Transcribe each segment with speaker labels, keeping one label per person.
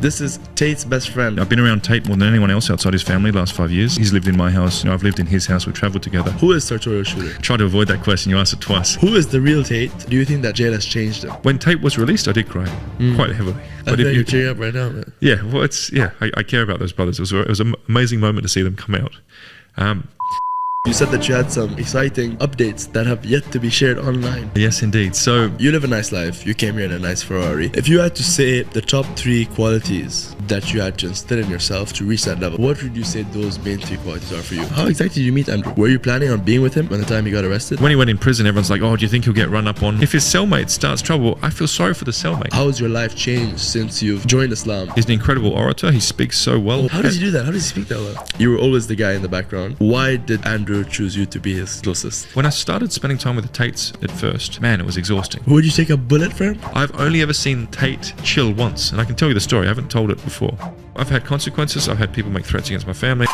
Speaker 1: This is Tate's best friend.
Speaker 2: I've been around Tate more than anyone else outside his family the last 5 years. He's lived in my house. I've lived in his house. We've traveled together.
Speaker 1: Who is Sartorial Shooter?
Speaker 2: Try to avoid that question. You asked it twice.
Speaker 1: Who is the real Tate? Do you think that jail has changed him?
Speaker 2: When Tate was released, I did cry quite heavily.
Speaker 1: I think you're tearing up right now, man.
Speaker 2: Yeah, well, I care about those brothers. It was an amazing moment to see them come out.
Speaker 1: You said that you had some exciting updates that have yet to be shared online.
Speaker 2: Yes, indeed. So
Speaker 1: You live a nice life. You came here in a nice Ferrari. If you had to say the top 3 qualities that you had to instill in yourself to reach that level, what would you say those main 3 qualities are for you? How exactly did you meet Andrew? Were you planning on being with him by the time he got arrested?
Speaker 2: when he went in prison, everyone's like, oh, do you think he'll get run up on? If his cellmate starts trouble, I feel sorry for the cellmate.
Speaker 1: How has your life changed since you've joined Islam?
Speaker 2: He's an incredible orator. He speaks so well.
Speaker 1: How does he do that? How does he speak that well? You were always the guy in the background. Why did Andrew choose you to be his closest?
Speaker 2: When I started spending time with the Tates at first, man, it was exhausting.
Speaker 1: Would you take a bullet for him?
Speaker 2: I've only ever seen Tate chill once, and I can tell you the story. I haven't told it before. I've had consequences. I've had people make threats against my family.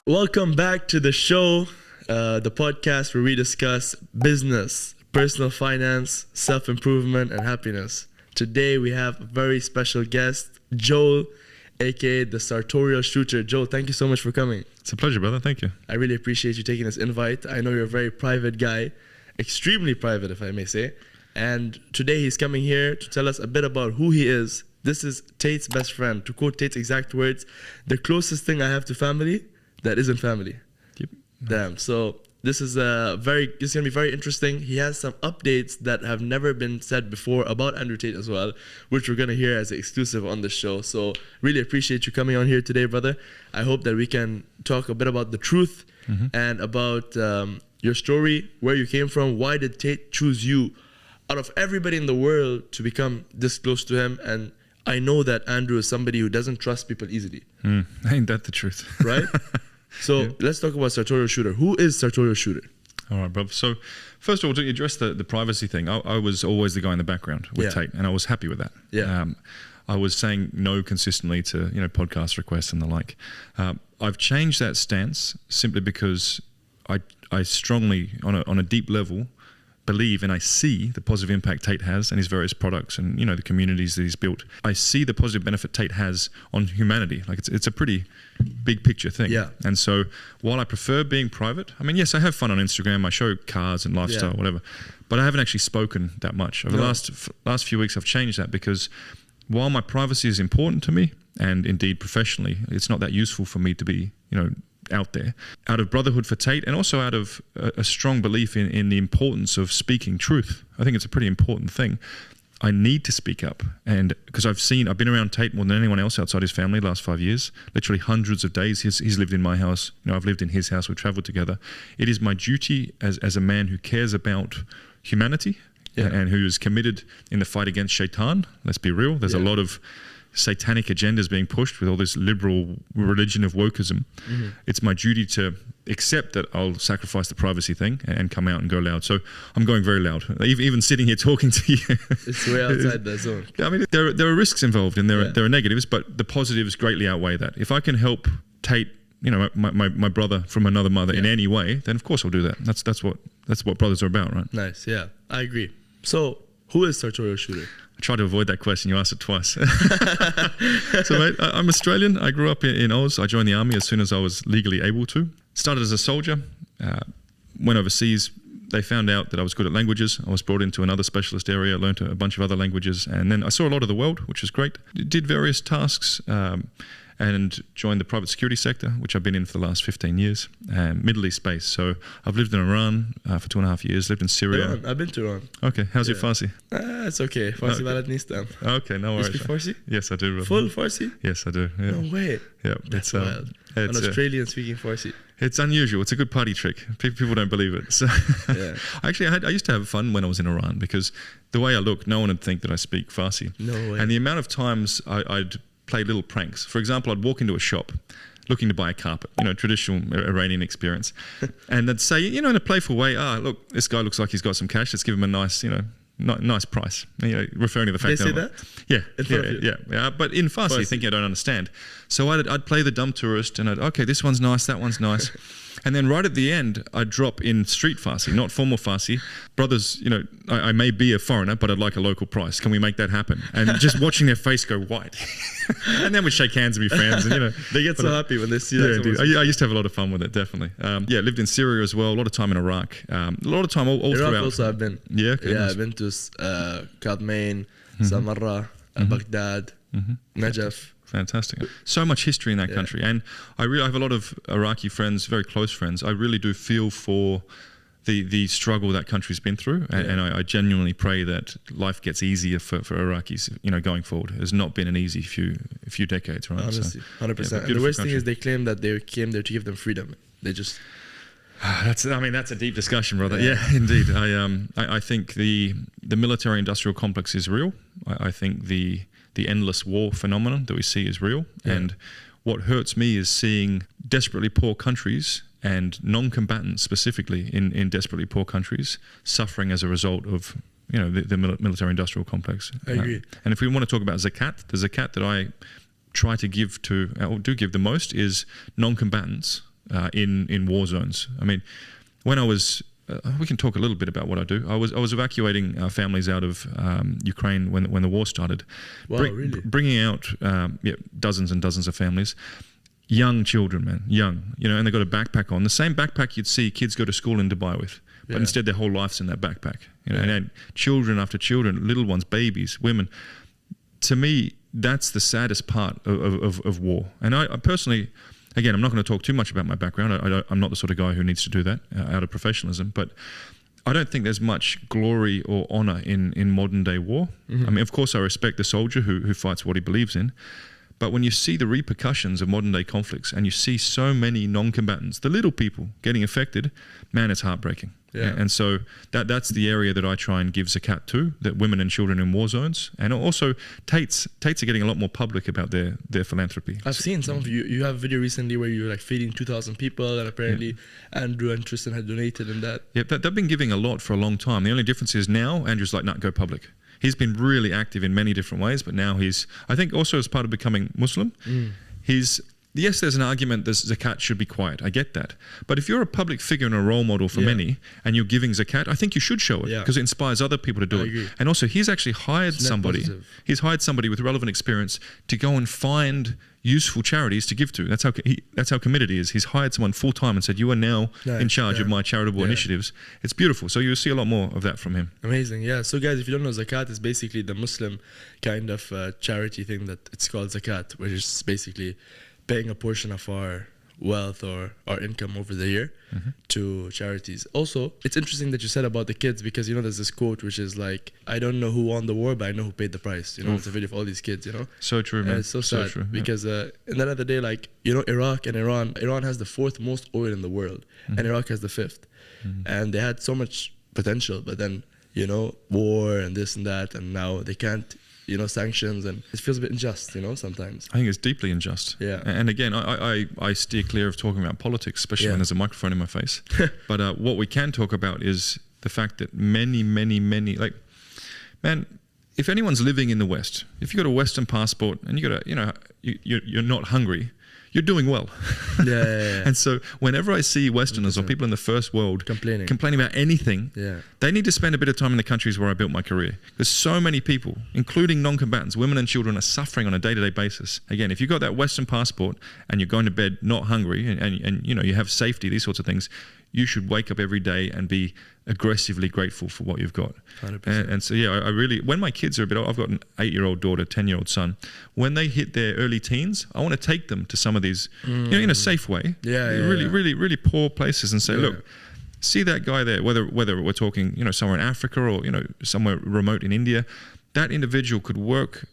Speaker 1: Welcome back to the show, the podcast where we discuss business, personal finance, self-improvement, and happiness. Today we have a very special guest, Joel, aka the Sartorial Shooter. Joel, thank you so much for coming.
Speaker 2: It's a pleasure, brother. Thank you.
Speaker 1: I really appreciate you taking this invite. I know you're a very private guy, extremely private if I may say. And today he's coming here to tell us a bit about who he is. This is Tate's best friend. To quote Tate's exact words, the closest thing I have to family that isn't family.
Speaker 2: Yep.
Speaker 1: Damn. So this is gonna be very interesting. He has some updates that have never been said before about Andrew Tate as well, which we're gonna hear as an exclusive on the show. So really appreciate you coming on here today, brother. I hope that we can talk a bit about the truth and about your story, where you came from. Why did Tate choose you out of everybody in the world to become this close to him? And I know that Andrew is somebody who doesn't trust people easily.
Speaker 2: Ain't that the truth?
Speaker 1: Right? So let's talk about Sartorial Shooter. Who is Sartorial Shooter?
Speaker 2: All right, brother. So first of all, to address the privacy thing, I was always the guy in the background with Tate, and I was happy with that.
Speaker 1: Yeah.
Speaker 2: I was saying no consistently to podcast requests and the like. I've changed that stance simply because I strongly, on a deep level, believe and I see the positive impact Tate has and his various products and the communities that he's built. I see the positive benefit Tate has on humanity. Like it's a pretty big picture thing.
Speaker 1: Yeah.
Speaker 2: And so while I prefer being private, I mean, yes, I have fun on Instagram. I show cars and lifestyle, whatever, but I haven't actually spoken that much. Over the last few weeks, I've changed that because while my privacy is important to me and indeed professionally, it's not that useful for me to be, out there, out of brotherhood for Tate and also out of a strong belief in the importance of speaking truth. I think it's a pretty important thing. I need to speak up, and because I've been around Tate more than anyone else outside his family the last 5 years, literally hundreds of days. He's lived in my house, I've lived in his house, we've traveled together. It is my duty as a man who cares about humanity and who is committed in the fight against shaitan. Let's be real, there's a lot of satanic agendas being pushed with all this liberal religion of wokeism. It's my duty to accept that I'll sacrifice the privacy thing and come out and go loud. So I'm going very loud, even sitting here talking to you.
Speaker 1: It's way outside the zone.
Speaker 2: I mean, there are risks involved and there are negatives, but the positives greatly outweigh that. If I can help Tate, my brother from another mother in any way, then of course I'll do that. That's what brothers are about, right?
Speaker 1: Nice, yeah, I agree. So who is Sartorial Shooter?
Speaker 2: I tried to avoid that question. You asked it twice. So, mate, I'm Australian. I grew up in Oz. I joined the army as soon as I was legally able to. Started as a soldier. Went overseas. They found out that I was good at languages. I was brought into another specialist area, learned a bunch of other languages, and then I saw a lot of the world, which was great. Did various tasks and joined the private security sector, which I've been in for the last 15 years, Middle East space. So I've lived in Iran for 2.5 years, lived in Syria.
Speaker 1: Iran. I've been to Iran.
Speaker 2: Okay, how's your Farsi?
Speaker 1: It's okay. Farsi balad nistan.
Speaker 2: Okay, no worries.
Speaker 1: You speak Farsi?
Speaker 2: Yes, I do.
Speaker 1: Full Farsi?
Speaker 2: Yes, I do. Yeah.
Speaker 1: No way.
Speaker 2: Yeah,
Speaker 1: That's wild. An Australian speaking Farsi.
Speaker 2: It's unusual. It's a good party trick. People don't believe it. So actually, I used to have fun when I was in Iran because the way I look, no one would think that I speak Farsi.
Speaker 1: No way.
Speaker 2: And the amount of times I'd play little pranks. For example, I'd walk into a shop looking to buy a carpet, traditional Iranian experience. And they'd say, in a playful way, look, this guy looks like he's got some cash. Let's give him a nice, nice price. Referring to the fact
Speaker 1: they say that?
Speaker 2: Yeah. But in Farsi, thinking I don't understand. So I'd play the dumb tourist and okay, this one's nice, that one's nice. And then right at the end, I drop in street Farsi, not formal Farsi. Brothers, you know, I may be a foreigner, but I'd like a local price. Can we make that happen? And just watching their face go white. And then we'd shake hands and be friends. And, you know,
Speaker 1: They get so happy when they see
Speaker 2: yeah,
Speaker 1: that.
Speaker 2: dude. I used to have a lot of fun with it, definitely. Yeah, lived in Syria as well. A lot of time in Iraq. A lot of time all
Speaker 1: Iraq
Speaker 2: throughout.
Speaker 1: also I've been.
Speaker 2: Yeah, okay,
Speaker 1: Yeah,
Speaker 2: nice.
Speaker 1: I've been to Kadmain, Samarra, Baghdad, Najaf.
Speaker 2: Fantastic. So much history in that country. And I have a lot of Iraqi friends, very close friends. I really do feel for the struggle that country's been through. And I genuinely pray that life gets easier for Iraqis, you know, going forward. It's not been an easy few decades, right?
Speaker 1: Honestly, 100%.
Speaker 2: Yeah,
Speaker 1: And the worst thing
Speaker 2: country.
Speaker 1: is they claim that they came there to give them freedom. They just...
Speaker 2: That's a deep discussion, brother. Yeah, indeed. I think the military-industrial complex is real. I think the endless war phenomenon that we see is real.
Speaker 1: Yeah.
Speaker 2: And what hurts me is seeing desperately poor countries and non-combatants specifically in desperately poor countries suffering as a result of, you know, the military-industrial complex.
Speaker 1: I agree.
Speaker 2: And if we want to talk about zakat, the zakat that I try to give to, or do give the most, is non-combatants in war zones. I mean, when I was we can talk a little bit about what I do. I was evacuating families out of Ukraine when the war started.
Speaker 1: Wow, really?
Speaker 2: Bringing out dozens and dozens of families, young children, man, young, you know, and they got a backpack on, the same backpack you'd see kids go to school in Dubai with, but instead their whole life's in that backpack, you know, and children after children, little ones, babies, women. To me, that's the saddest part of war. And I personally, again, I'm not going to talk too much about my background. I'm not the sort of guy who needs to do that out of professionalism. But I don't think there's much glory or honor in modern day war. I mean, of course, I respect the soldier who fights what he believes in. But when you see the repercussions of modern day conflicts and you see so many non-combatants, the little people getting affected, man, it's heartbreaking. Yeah. And so that's the area that I try and give zakat to, that women and children in war zones. And also Tates are getting a lot more public about their philanthropy.
Speaker 1: I've seen some of you have a video recently where you were like feeding 2,000 people, and apparently Andrew and Tristan had donated in that.
Speaker 2: Yeah, they've been giving a lot for a long time. The only difference is now Andrew's like, go public. He's been really active in many different ways, but now I think also as part of becoming Muslim, yes, there's an argument that zakat should be quiet. I get that. But if you're a public figure and a role model for many and you're giving zakat, I think you should show it because it inspires other people to do it.
Speaker 1: Agree.
Speaker 2: And also, he's actually hired somebody.
Speaker 1: Positive.
Speaker 2: He's hired somebody with relevant experience to go and find useful charities to give to. That's how committed he is. He's hired someone full time and said, "You are now in charge of my charitable initiatives." It's beautiful. So you'll see a lot more of that from him.
Speaker 1: Amazing. Yeah. So guys, if you don't know, zakat is basically the Muslim kind of charity thing that it's called zakat, which is basically paying a portion of our wealth or our income over the year to charities. Also, it's interesting that you said about the kids, because, you know, there's this quote which is like, I don't know who won the war, but I know who paid the price. You know, it's a video of all these kids, you know.
Speaker 2: So true, man.
Speaker 1: And it's so sad
Speaker 2: true,
Speaker 1: because in the end of the day, like, you know, Iraq and Iran has the 4th most oil in the world, and Iraq has the 5th. And they had so much potential, but then, you know, war and this and that, and now they can't, you know, sanctions, and it feels a bit unjust, you know, sometimes.
Speaker 2: I think it's deeply unjust.
Speaker 1: Yeah.
Speaker 2: And again, I steer clear of talking about politics, especially when there's a microphone in my face. But what we can talk about is the fact that many, like, man, if anyone's living in the West, if you got a Western passport and you got a, you know, you're not hungry, you're doing well.
Speaker 1: Yeah.
Speaker 2: And so whenever I see Westerners 100%. Or people in the first world complaining about anything, they need to spend a bit of time in the countries where I built my career. Because so many people, including non-combatants, women and children, are suffering on a day-to-day basis. Again, if you've got that Western passport and you're going to bed not hungry and you know, you have safety, these sorts of things, you should wake up every day and be aggressively grateful for what you've got.
Speaker 1: 100%.
Speaker 2: And so, I really, when my kids are a bit old, I've got an 8-year-old daughter, 10-year-old son. When they hit their early teens, I want to take them to some of these, you know, in a safe way, really poor places, and say, look, see that guy there, whether we're talking, you know, somewhere in Africa or, you know, somewhere remote in India, that individual could work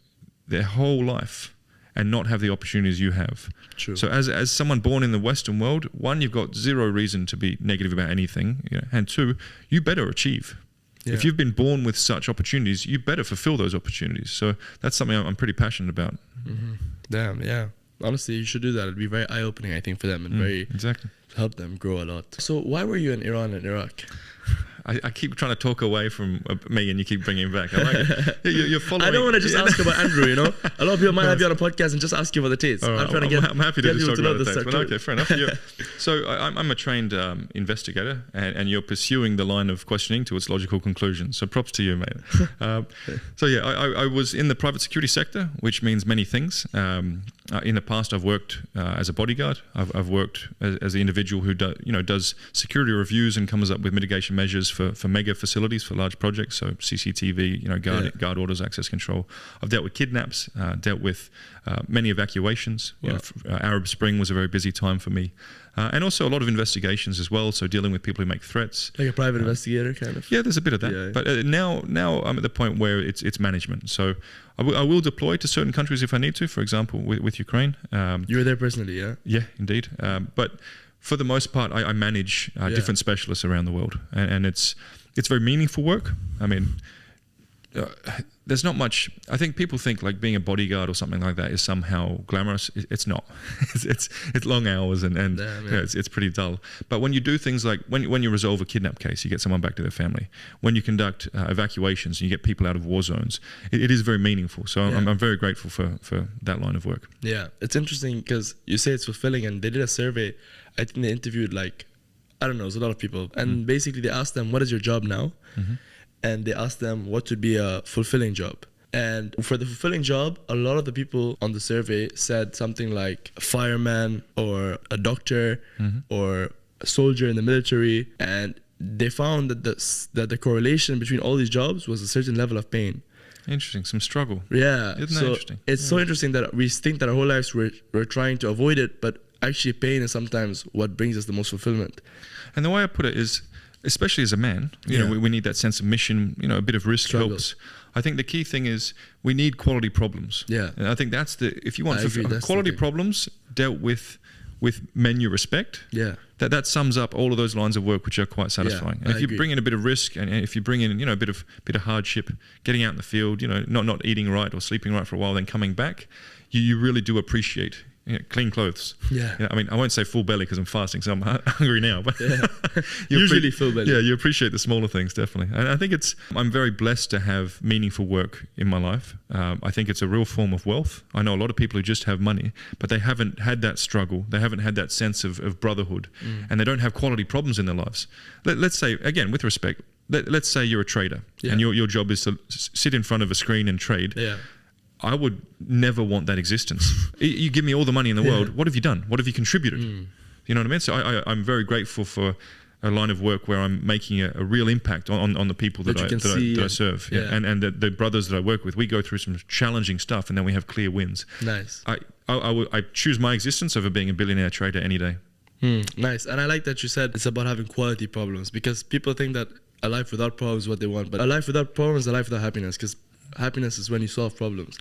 Speaker 2: their whole life and not have the opportunities you have.
Speaker 1: True.
Speaker 2: So as someone born in the Western world, one, you've got zero reason to be negative about anything, you know, and two, you better achieve. Yeah. If you've been born with such opportunities, you better fulfill those opportunities. So that's something I'm pretty passionate about.
Speaker 1: Damn, yeah. Honestly, you should do that. It'd be very eye-opening, I think, for them, and very
Speaker 2: exactly
Speaker 1: help them grow a lot. So why were you in Iran and Iraq?
Speaker 2: I keep trying to talk away from me, and you keep bringing it back. I like it. You're following.
Speaker 1: I don't want to just ask about Andrew. You know, a lot of people might have you on a podcast and just ask you about the Tates.
Speaker 2: Right,
Speaker 1: I'm trying to get.
Speaker 2: I'm happy to just talk about the Tates. But okay, fair enough. So I'm a trained investigator, and you're pursuing the line of questioning to its logical conclusion. So props to you, mate. So yeah, I was in the private security sector, which means many things. In the past, I've worked as a bodyguard. I've worked as the individual who does security reviews and comes up with mitigation measures for mega facilities, for large projects. So CCTV, guard orders, access control. I've dealt with kidnaps, dealt with many evacuations. Arab Spring was a very busy time for me. And also a lot of investigations as well, so dealing with people who make threats.
Speaker 1: Like a private investigator, kind of?
Speaker 2: Yeah, there's a bit of that. Yeah. But now I'm at the point where it's management. So I will deploy to certain countries if I need to, for example, with Ukraine.
Speaker 1: You were there personally, yeah?
Speaker 2: Yeah, indeed. But for the most part, I manage different specialists around the world. And it's very meaningful work. I mean, there's not much. I think people think like being a bodyguard or something like that is somehow glamorous. It's not. it's long hours and it's pretty dull. But when you do things like when you resolve a kidnap case, you get someone back to their family. When you conduct evacuations and you get people out of war zones, it is very meaningful. So I'm very grateful for that line of work.
Speaker 1: Yeah, it's interesting because you say it's fulfilling, and they did a survey. I think they interviewed it was a lot of people, and basically they asked them, "What is your job now?" Mm-hmm. And they asked them what would be a fulfilling job. And for the fulfilling job, a lot of the people on the survey said something like a fireman or a doctor or a soldier in the military. And they found that the correlation between all these jobs was a certain level of pain.
Speaker 2: Interesting, some struggle.
Speaker 1: Yeah.
Speaker 2: Isn't that interesting?
Speaker 1: It's so interesting that we think that our whole lives we're trying to avoid it, but actually pain is sometimes what brings us the most fulfillment.
Speaker 2: And the way I put it is, especially as a man, you know, we need that sense of mission, a bit of risk helps. I think the key thing is we need quality problems. Yeah. And I think that's if you want quality problems dealt with men you respect, that sums up all of those lines of work which are quite satisfying. And if you bring in a bit of risk, and if you bring in, a bit of hardship, getting out in the field, not eating right or sleeping right for a while, then coming back, you really do appreciate clean clothes. I mean, I won't say full belly because I'm fasting, so I'm hungry now. But
Speaker 1: usually full belly.
Speaker 2: Yeah, you appreciate the smaller things, definitely. And I think I'm very blessed to have meaningful work in my life. I think it's a real form of wealth. I know a lot of people who just have money, but they haven't had that struggle. They haven't had that sense of brotherhood, and they don't have quality problems in their lives. Let's say, again, with respect, let's say you're a trader, and your job is to sit in front of a screen and trade. I would never want that existence. You give me all the money in the world. What have you done? What have you contributed? You know what I mean? So I'm very grateful for a line of work where I'm making a real impact on the people that I serve. And the brothers that I work with, we go through some challenging stuff, and then we have clear wins.
Speaker 1: Nice.
Speaker 2: I choose my existence over being a billionaire trader any day.
Speaker 1: Nice. And I like that you said it's about having quality problems, because people think that a life without problems is what they want, but a life without problems is a life without happiness, because happiness is when you solve problems.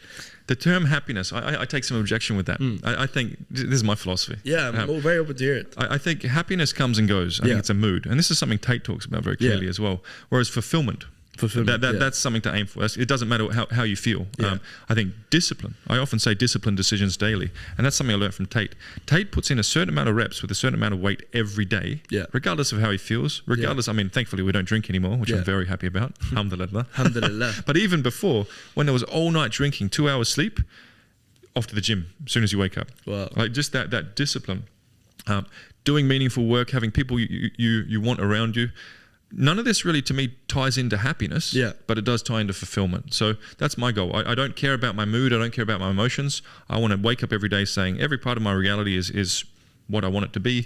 Speaker 2: The term happiness, I take some objection with that. I think this is my philosophy.
Speaker 1: Yeah, I'm very open to hear it.
Speaker 2: I think happiness comes and goes. I think it's a mood, and this is something Tate talks about very clearly as well. Whereas fulfillment. That's something to aim for. It doesn't matter how you feel. I think discipline. I often say discipline decisions daily, and that's something I learned from Tate. Tate puts in a certain amount of reps with a certain amount of weight every day, regardless of how he feels. Regardless, I mean, thankfully we don't drink anymore, which I'm very happy about. Alhamdulillah.
Speaker 1: Alhamdulillah.
Speaker 2: But even before, when there was all night drinking, 2 hours sleep, off to the gym as soon as you wake up.
Speaker 1: Wow.
Speaker 2: Like just that discipline, doing meaningful work, having people you want around you. None of this really, to me, ties into happiness, but it does tie into fulfillment. So that's my goal. I don't care about my mood. I don't care about my emotions. I want to wake up every day saying every part of my reality is what I want it to be.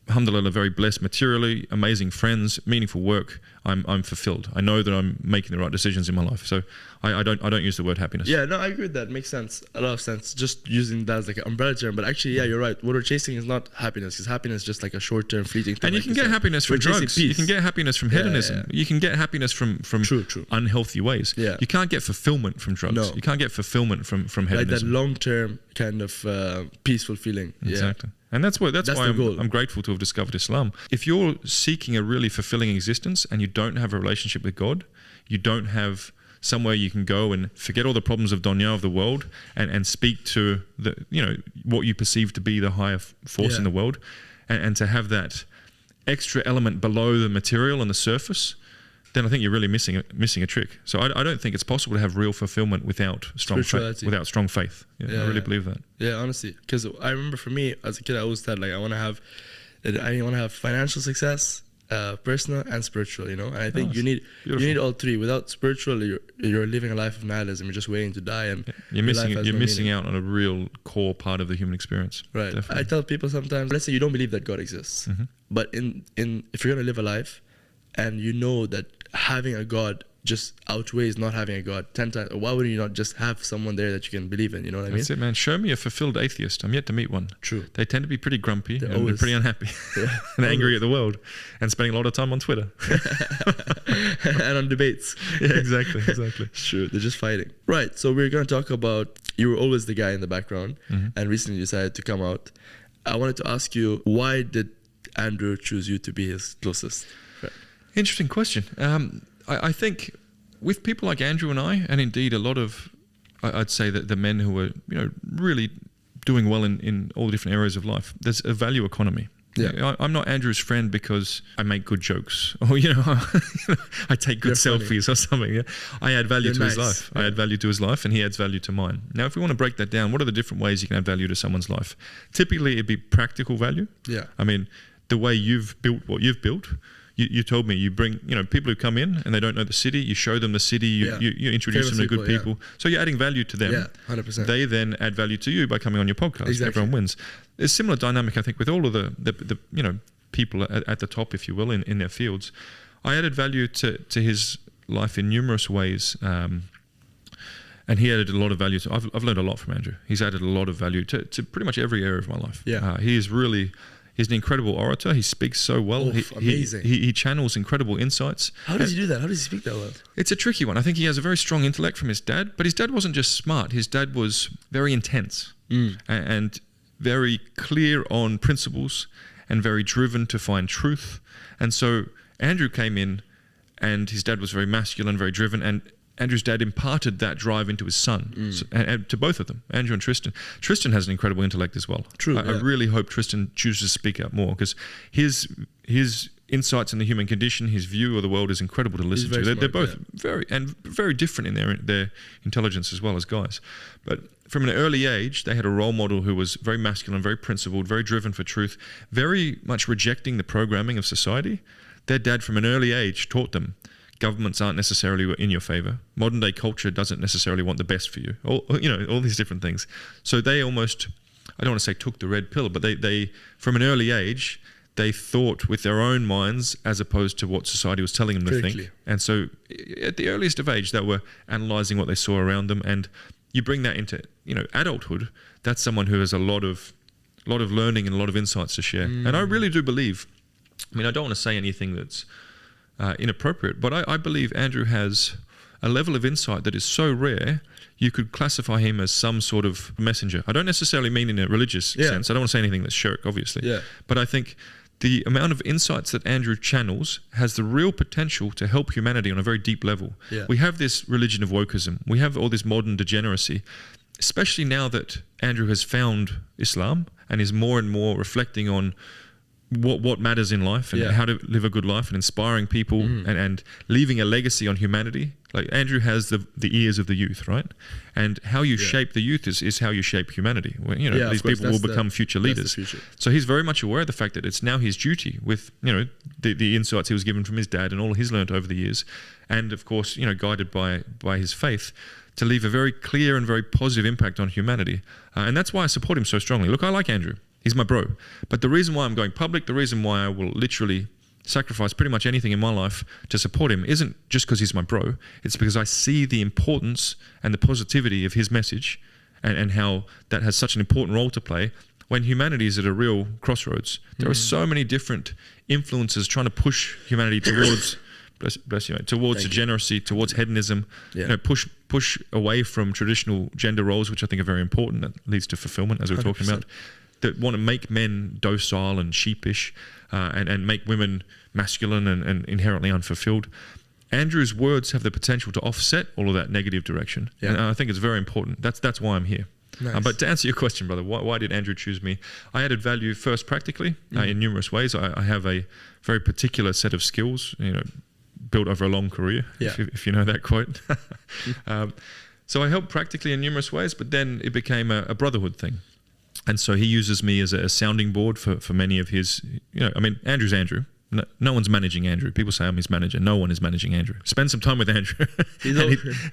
Speaker 2: Alhamdulillah, very blessed materially, amazing friends, meaningful work. I'm fulfilled. I know that I'm making the right decisions in my life. So I don't use the word happiness.
Speaker 1: Yeah, no, I agree with that. Makes sense. A lot of sense. Just using that as like an umbrella term. But actually, yeah, you're right. What we're chasing is not happiness, because happiness is just like a short-term fleeting thing.
Speaker 2: And you can get happiness from drugs. You can get happiness from hedonism. You can get happiness from
Speaker 1: true.
Speaker 2: unhealthy ways. You can't get fulfillment from drugs. No. You can't get fulfillment from hedonism.
Speaker 1: Like that long-term kind of peaceful feeling.
Speaker 2: Exactly. And that's why I'm grateful to have discovered Islam. If you're seeking a really fulfilling existence and you don't have a relationship with God, you don't have somewhere you can go and forget all the problems of dunya, of the world, and speak to what you perceive to be the higher force in the world, and to have that extra element below the material on the surface, then I think you're really missing a trick. So I don't think it's possible to have real fulfillment without strong faith. I really believe that.
Speaker 1: Yeah, honestly, because I remember for me as a kid, I always said like I want to have financial success, personal and spiritual. You know, and I think you need all three. Without spiritual, you're living a life of nihilism. You're just waiting to die, and
Speaker 2: you're missing out on a real core part of the human experience.
Speaker 1: Right. Definitely. I tell people sometimes, let's say you don't believe that God exists, but if you're gonna live a life, and you know that having a God just outweighs not having a God 10 times. Why would you not just have someone there that you can believe in? You know what I mean?
Speaker 2: That's it, man. Show me a fulfilled atheist. I'm yet to meet one.
Speaker 1: True.
Speaker 2: They tend to be pretty grumpy and pretty unhappy and angry at the world and spending a lot of time on Twitter.
Speaker 1: And on debates.
Speaker 2: Yeah, exactly.
Speaker 1: True. They're just fighting. Right. So we're going to talk about, you were always the guy in the background and recently decided to come out. I wanted to ask you, why did Andrew choose you to be his closest friend?
Speaker 2: Interesting question. I think with people like Andrew and I, and indeed a lot of, I'd say that the men who are, really doing well in all different areas of life, there's a value economy. Yeah. I'm not Andrew's friend because I make good jokes or, I take good selfies or something. Yeah. I add value to his life. Yeah. I add value to his life and he adds value to mine. Now, if we want to break that down, what are the different ways you can add value to someone's life? Typically, it'd be practical value.
Speaker 1: Yeah.
Speaker 2: I mean, the way you've built what you've built, you told me you bring, people who come in and they don't know the city, you show them the city, you introduce them to good people. So you're adding value to them.
Speaker 1: Yeah, 100%.
Speaker 2: They then add value to you by coming on your podcast. Exactly. Everyone wins. There's a similar dynamic, I think, with all of the people at the top, if you will, in their fields. I added value to his life in numerous ways. And he added a lot of value. I've learned a lot from Andrew. He's added a lot of value to pretty much every area of my life.
Speaker 1: Yeah.
Speaker 2: He's an incredible orator. He speaks so well.
Speaker 1: Amazing.
Speaker 2: He channels incredible insights.
Speaker 1: How does he do that? How does he speak that well?
Speaker 2: It's a tricky one. I think he has a very strong intellect from his dad, but his dad wasn't just smart. His dad was very intense and very clear on principles and very driven to find truth. And so Andrew came in and his dad was very masculine, very driven, and Andrew's dad imparted that drive into his son, and to both of them, Andrew and Tristan. Tristan has an incredible intellect as well.
Speaker 1: True.
Speaker 2: I really hope Tristan chooses to speak out more because his insights in the human condition, his view of the world is incredible to listen to. They're both very different in their intelligence as well as guys. But from an early age, they had a role model who was very masculine, very principled, very driven for truth, very much rejecting the programming of society. Their dad from an early age taught them governments aren't necessarily in your favor. Modern day culture doesn't necessarily want the best for you. All these different things. So they almost, I don't want to say took the red pill, but they from an early age, they thought with their own minds as opposed to what society was telling them to think. And so at the earliest of age, they were analyzing what they saw around them. And you bring that into, adulthood, that's someone who has a lot of learning and a lot of insights to share. And I really do believe, I don't want to say anything that's inappropriate, but I believe Andrew has a level of insight that is so rare, you could classify him as some sort of messenger. I don't necessarily mean in a religious sense. I don't want to say anything that's shirk, obviously. Yeah. But I think the amount of insights that Andrew channels has the real potential to help humanity on a very deep level. Yeah. We have this religion of wokeism. We have all this modern degeneracy, especially now that Andrew has found Islam and is more and more reflecting on what matters in life and how to live a good life and inspiring people and leaving a legacy on humanity. Like Andrew has the ears of the youth, right? And how you shape the youth is how you shape humanity. These people will become future leaders. So he's very much aware of the fact that it's now his duty with, the insights he was given from his dad and all he's learned over the years. And of course, guided by his faith, to leave a very clear and very positive impact on humanity. And that's why I support him so strongly. Look, I like Andrew. He's my bro. But the reason why I'm going public, the reason why I will literally sacrifice pretty much anything in my life to support him isn't just because he's my bro. It's because I see the importance and the positivity of his message and how that has such an important role to play when humanity is at a real crossroads. There are so many different influences trying to push humanity towards bless you, mate, towards degeneracy, towards hedonism, push away from traditional gender roles, which I think are very important. That leads to fulfillment, as we were talking about. That want to make men docile and sheepish and make women masculine and inherently unfulfilled. Andrew's words have the potential to offset all of that negative direction. Yeah. And I think it's very important. That's why I'm here.
Speaker 1: Nice.
Speaker 2: But to answer your question, brother, why did Andrew choose me? I added value first practically in numerous ways. I have a very particular set of skills, built over a long career, if you know that quote. So I helped practically in numerous ways, but then it became a brotherhood thing. And so he uses me as a sounding board for many of his, Andrew's Andrew. No one's managing Andrew. People say I'm his manager. No one is managing Andrew. Spend some time with Andrew.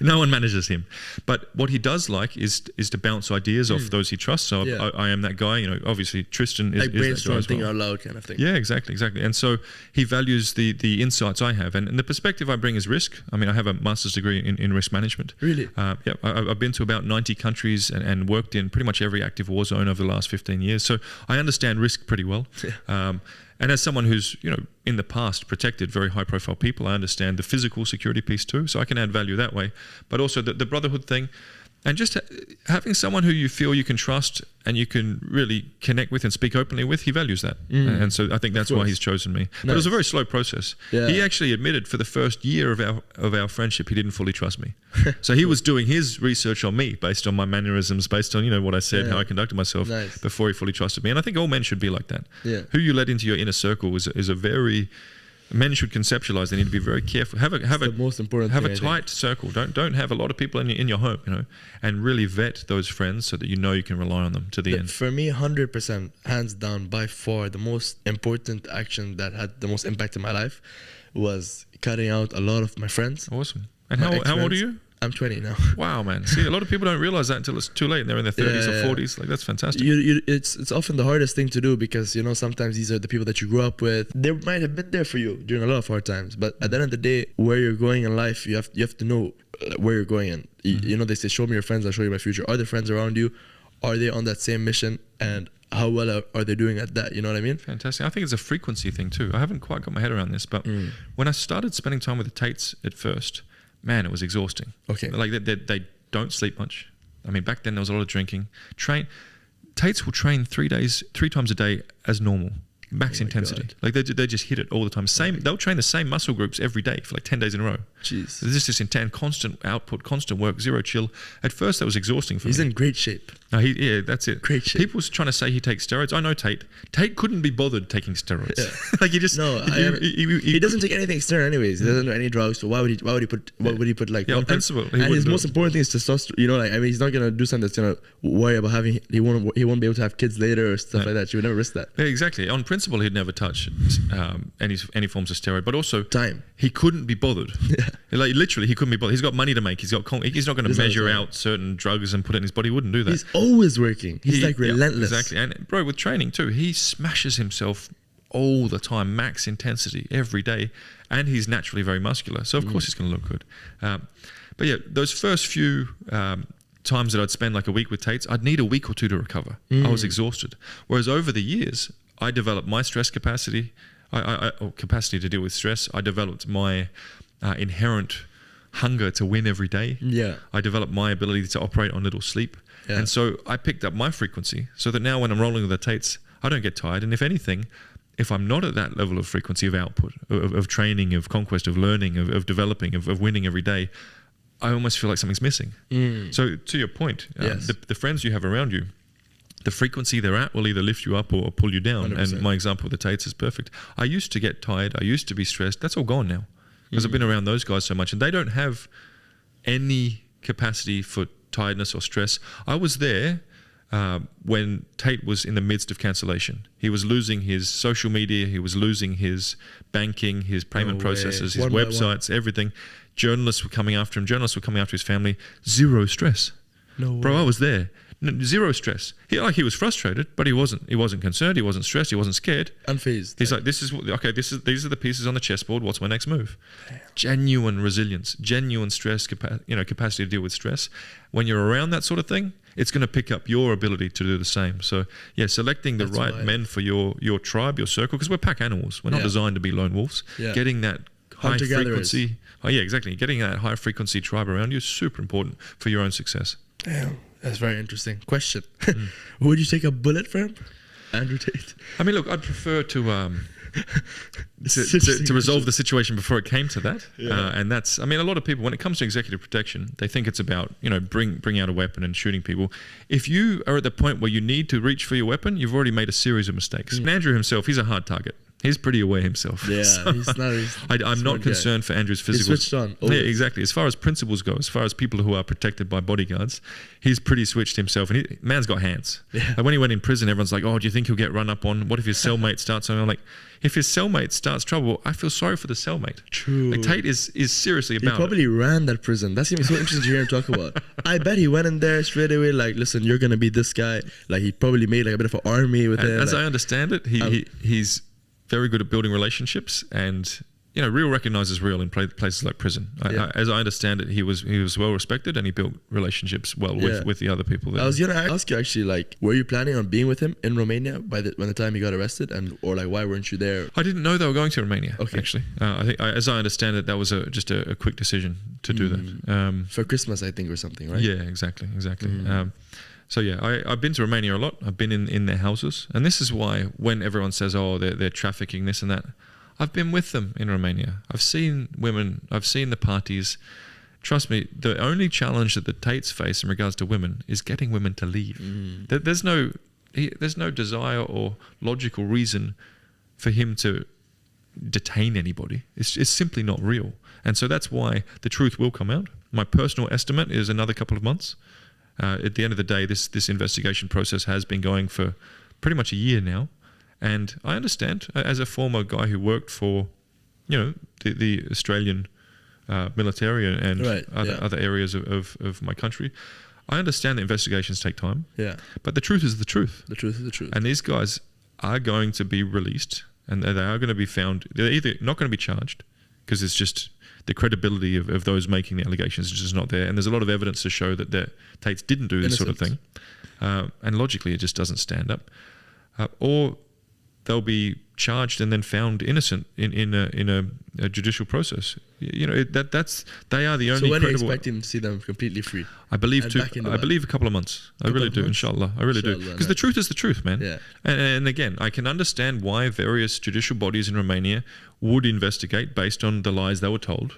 Speaker 2: No one manages him. But what he does like is to bounce ideas off those he trusts. So I am that guy. Obviously Tristan is
Speaker 1: like brainstorm,
Speaker 2: that guy as well.
Speaker 1: thinking out loud kind of thing.
Speaker 2: Yeah, exactly. And so he values the insights I have, and the perspective I bring is risk. I have a master's degree in risk management.
Speaker 1: Really?
Speaker 2: I've been to about 90 countries and worked in pretty much every active war zone over the last 15 years. So I understand risk pretty well. And as someone who's, in the past protected very high profile people, I understand the physical security piece too. So I can add value that way. But also the brotherhood thing, and just having someone who you feel you can trust and you can really connect with and speak openly with, he values that. And so I think that's why he's chosen me. But it was a very slow process. Yeah. He actually admitted for the first year of our friendship, he didn't fully trust me. So he was doing his research on me based on my mannerisms, based on, what I said, how I conducted myself before he fully trusted me. And I think all men should be like that.
Speaker 1: Yeah.
Speaker 2: Who you let into your inner circle is a very... Men should conceptualize. They need to be very careful. Have
Speaker 1: the most important
Speaker 2: have
Speaker 1: thing,
Speaker 2: a tight circle. Don't have a lot of people in your home, and really vet those friends so that you can rely on them to the end.
Speaker 1: For me, 100%, hands down, by far, the most important action that had the most impact in my life was cutting out a lot of my friends.
Speaker 2: Awesome. And how old are you?
Speaker 1: I'm 20 now.
Speaker 2: Wow, man. See, a lot of people don't realize that until it's too late and they're in their 30s or 40s. Like, that's fantastic.
Speaker 1: It's often the hardest thing to do because, sometimes these are the people that you grew up with. They might have been there for you during a lot of hard times. But at the end of the day, where you're going in life, you have to know where you're going. And, they say, show me your friends, I'll show you my future. Are the friends around you? Are they on that same mission? And how well are they doing at that? You know what I mean?
Speaker 2: Fantastic. I think it's a frequency thing too. I haven't quite got my head around this, but when I started spending time with the Tates at first, man, it was exhausting.
Speaker 1: Okay.
Speaker 2: Like they don't sleep much. Back then there was a lot of drinking. Tates will train 3 times a day as normal. Max intensity.
Speaker 1: God.
Speaker 2: Like they just hit it all the time. They'll train the same muscle groups every day for like 10 days in a row.
Speaker 1: Jeez.
Speaker 2: There's this intense, constant output, constant work, zero chill. At first that was exhausting for me.
Speaker 1: He's in great shape.
Speaker 2: No, that's it.
Speaker 1: Great shape.
Speaker 2: People's trying to say he takes steroids. I know Tate. Tate couldn't be bothered taking steroids.
Speaker 1: Yeah.
Speaker 2: Like he just
Speaker 1: he doesn't take anything external anyways. He doesn't do any drugs. So why would he put like
Speaker 2: on principle?
Speaker 1: And his most important thing is testosterone. He's not gonna do something that's gonna worry about having. He won't be able to have kids later or stuff like that. He would never risk that.
Speaker 2: Yeah, exactly. On principle, he'd never touch any forms of steroid. But also
Speaker 1: time.
Speaker 2: He couldn't be bothered. Like literally, he couldn't be bothered. He's got money to make. He's not going to measure out certain drugs and put it in his body. He wouldn't do that.
Speaker 1: He's always working. He's like relentless.
Speaker 2: Exactly. And bro, with training too, he smashes himself all the time, max intensity every day, and he's naturally very muscular. So of course he's going to look good. But yeah, those first few times that I'd spend like a week with Tates, I'd need a week or two to recover. I was exhausted. Whereas over the years, I developed my stress capacity, or capacity to deal with stress. I developed my inherent hunger to win every day.
Speaker 1: Yeah.
Speaker 2: I developed my ability to operate on little sleep. Yeah. And so I picked up my frequency so that now when I'm rolling with the Tates, I don't get tired. And if anything, if I'm not at that level of frequency of output, of training, of conquest, of learning, of developing, of winning every day, I almost feel like something's missing. So to your point, the friends you have around you, the frequency they're at will either lift you up or pull you down. 100%. And my example with the Tates is perfect. I used to get tired. I used to be stressed. That's all gone now because I've been around those guys so much, and they don't have any capacity for tiredness or stress. I was there when Tate was in the midst of cancellation. He was losing his social media. He was losing his banking, his payment processes, his websites, everything. Journalists were coming after him. Journalists were coming after his family. Zero stress.
Speaker 1: No way.
Speaker 2: Bro, I was there. Zero stress. He was frustrated, but he wasn't concerned. He wasn't stressed. He wasn't scared.
Speaker 1: Unfazed.
Speaker 2: He's like, these are the pieces on the chessboard. What's my next move? Damn. Genuine resilience, genuine stress, capacity to deal with stress. When you're around that sort of thing, it's going to pick up your ability to do the same. So yeah, selecting the right men for your tribe, your circle, because we're pack animals. We're not designed to be lone wolves. Yeah. Getting that high frequency. Oh yeah, exactly. Getting that high frequency tribe around you is super important for your own success.
Speaker 1: Damn. That's very interesting. Question. Would you take a bullet for him? Andrew Tate?
Speaker 2: I mean, look, I'd prefer to to resolve the situation before it came to that.
Speaker 1: Yeah.
Speaker 2: And that's, I mean, a lot of people, when it comes to executive protection, they think it's about, bring out a weapon and shooting people. If you are at the point where you need to reach for your weapon, you've already made a series of mistakes. And Andrew himself, he's a hard target. He's pretty aware himself.
Speaker 1: Yeah,
Speaker 2: So I'm not concerned for Andrew's physical.
Speaker 1: He's switched on.
Speaker 2: Yeah, exactly. As far as principles go, as far as people who are protected by bodyguards, he's pretty switched himself. And man's got hands.
Speaker 1: Yeah.
Speaker 2: Like when he went in prison, everyone's like, "Oh, do you think he'll get run up on? What if his cellmate starts something?" I'm like, if his cellmate starts trouble, I feel sorry for the cellmate.
Speaker 1: True.
Speaker 2: Like Tate is seriously about.
Speaker 1: He probably ran that prison. That's gonna be so interesting to hear him talk about. I bet he went in there straight away. Like, listen, you're gonna be this guy. Like, he probably made like a bit of an army with him.
Speaker 2: As I understand it, he's very good at building relationships, and real recognizes real in places like prison. As I understand it, he was well respected, and he built relationships well with the other people there.
Speaker 1: I was gonna ask you actually, like, were you planning on being with him in Romania when the time he got arrested, or like why weren't you there?
Speaker 2: I didn't know they were going to Romania.
Speaker 1: Okay.
Speaker 2: Actually, I think as I understand it, that was just a quick decision to do that
Speaker 1: For Christmas, I think, or something, right?
Speaker 2: Yeah, exactly. So yeah, I've been to Romania a lot. I've been in their houses, and this is why when everyone says, "Oh, they're trafficking this and that," I've been with them in Romania. I've seen women. I've seen the parties. Trust me, the only challenge that the Tates face in regards to women is getting women to leave. There's no desire or logical reason for him to detain anybody. It's simply not real, and so that's why the truth will come out. My personal estimate is another couple of months. At the end of the day, this investigation process has been going for pretty much a year now, and I understand, as a former guy who worked for, the Australian military and other areas of my country, I understand that investigations take time.
Speaker 1: Yeah.
Speaker 2: But the truth is the truth.
Speaker 1: The truth is the truth.
Speaker 2: And these guys are going to be released, and they are going to be found. They're either not going to be charged because it's just the credibility of those making the allegations is just not there. And there's a lot of evidence to show that the Tates didn't do this sort of thing. And logically, it just doesn't stand up. Or they'll be charged and then found innocent in a judicial process. They are the only.
Speaker 1: So when are you
Speaker 2: credible.
Speaker 1: expecting to see them completely free?
Speaker 2: I believe a couple of months. I really do, inshallah. I really do. Because the truth is the truth, man.
Speaker 1: Yeah.
Speaker 2: And again, I can understand why various judicial bodies in Romania would investigate based on the lies they were told.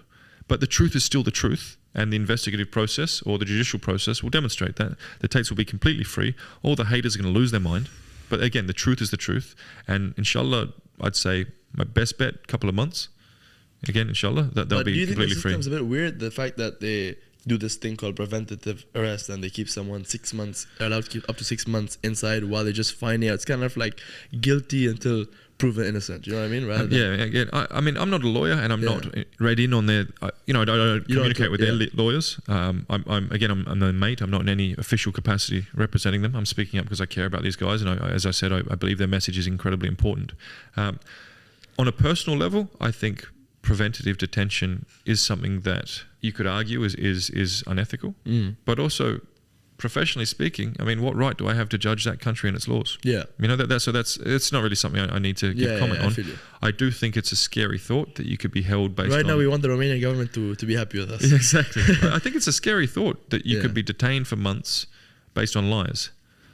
Speaker 2: But the truth is still the truth. And the investigative process or the judicial process will demonstrate that. The Tates will be completely free. All the haters are going to lose their mind. But again, the truth is the truth. And inshallah, I'd say my best bet, couple of months. Again, inshallah, that they'll be completely free.
Speaker 1: Do you think the system's a bit weird? The fact that they do this thing called preventative arrest and they keep someone 6 months, allowed to keep up to 6 months inside while they just find out. It's kind of like guilty until proven innocent. You know what I mean?
Speaker 2: Again, I mean, I'm not a lawyer and I'm not read in on their, I don't communicate with their lawyers. I'm their mate. I'm not in any official capacity representing them. I'm speaking up because I care about these guys. And as I said, I believe their message is incredibly important. On a personal level, I think preventative detention is something that you could argue is unethical, but also professionally speaking, I mean, what right do I have to judge that country and its laws?
Speaker 1: Yeah,
Speaker 2: it's not really something I need to give comment on. I do think it's a scary thought that you could be held based on.
Speaker 1: Right now, we want the Romanian government to be happy with us.
Speaker 2: Exactly. I think it's a scary thought that you could be detained for months based on lies.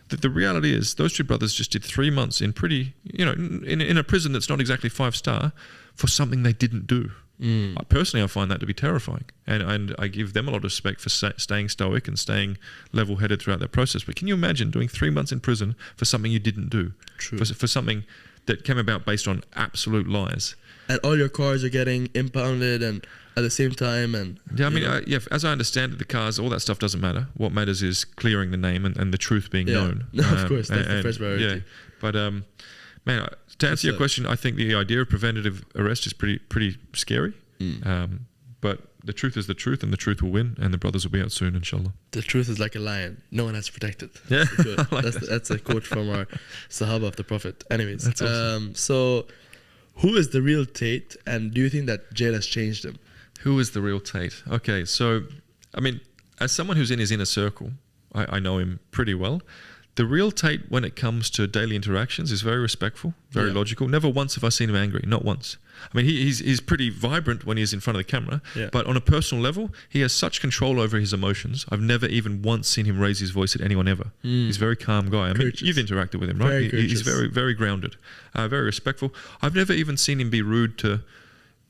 Speaker 2: The reality is, those two brothers just did 3 months in in a prison that's not exactly 5-star for something they didn't do. Personally, I find that to be terrifying, and I give them a lot of respect for staying stoic and staying level-headed throughout that process. But can you imagine doing 3 months in prison for something you didn't do?
Speaker 1: True.
Speaker 2: For something that came about based on absolute lies.
Speaker 1: And all your cars are getting impounded and at the same time. And
Speaker 2: as I understand it, the cars, all that stuff doesn't matter. What matters is clearing the name and the truth being known.
Speaker 1: No, of course, that's the first priority.
Speaker 2: Yeah, but man, to answer your question, I think the idea of preventative arrest is pretty scary. But the truth is the truth, and the truth will win, and the brothers will be out soon, inshallah.
Speaker 1: The truth is like a lion. No one has to protect it.
Speaker 2: Yeah,
Speaker 1: that's a quote from our Sahaba of the Prophet. Anyways,
Speaker 2: that's awesome.
Speaker 1: So who is the real Tate, and do you think that jail has changed him?
Speaker 2: Who is the real Tate? Okay, so, I mean, as someone who's in his inner circle, I know him pretty well. The real Tate, when it comes to daily interactions, is very respectful, very logical. Never once have I seen him angry, not once. I mean, he's pretty vibrant when he's in front of the camera, but on a personal level, he has such control over his emotions. I've never even once seen him raise his voice at anyone ever. He's a very calm guy. I mean, you've interacted with him, right? He's very, very grounded, very respectful. I've never even seen him be rude to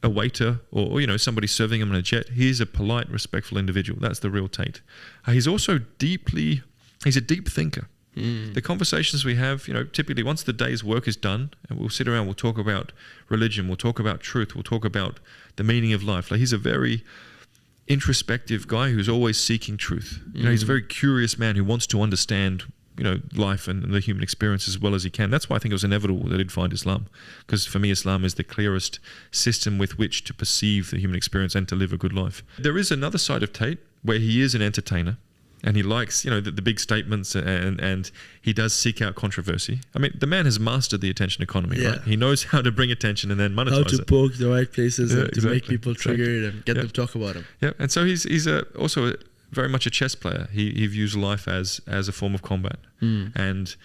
Speaker 2: a waiter or somebody serving him on a jet. He's a polite, respectful individual. That's the real Tate. He's also he's a deep thinker. The conversations we have, typically once the day's work is done, and we'll sit around, we'll talk about religion, we'll talk about truth, we'll talk about the meaning of life. Like, he's a very introspective guy who's always seeking truth. He's a very curious man who wants to understand, life and the human experience as well as he can. That's why I think it was inevitable that he'd find Islam, because for me, Islam is the clearest system with which to perceive the human experience and to live a good life. There is another side of Tate where he is an entertainer. And he likes, the big statements, and he does seek out controversy. I mean, the man has mastered the attention economy, right? He knows how to bring attention and then monetize it.
Speaker 1: How to poke the right places and to make people triggered and get them to talk about him.
Speaker 2: Yeah, and so he's also very much a chess player. He views life as a form of combat. And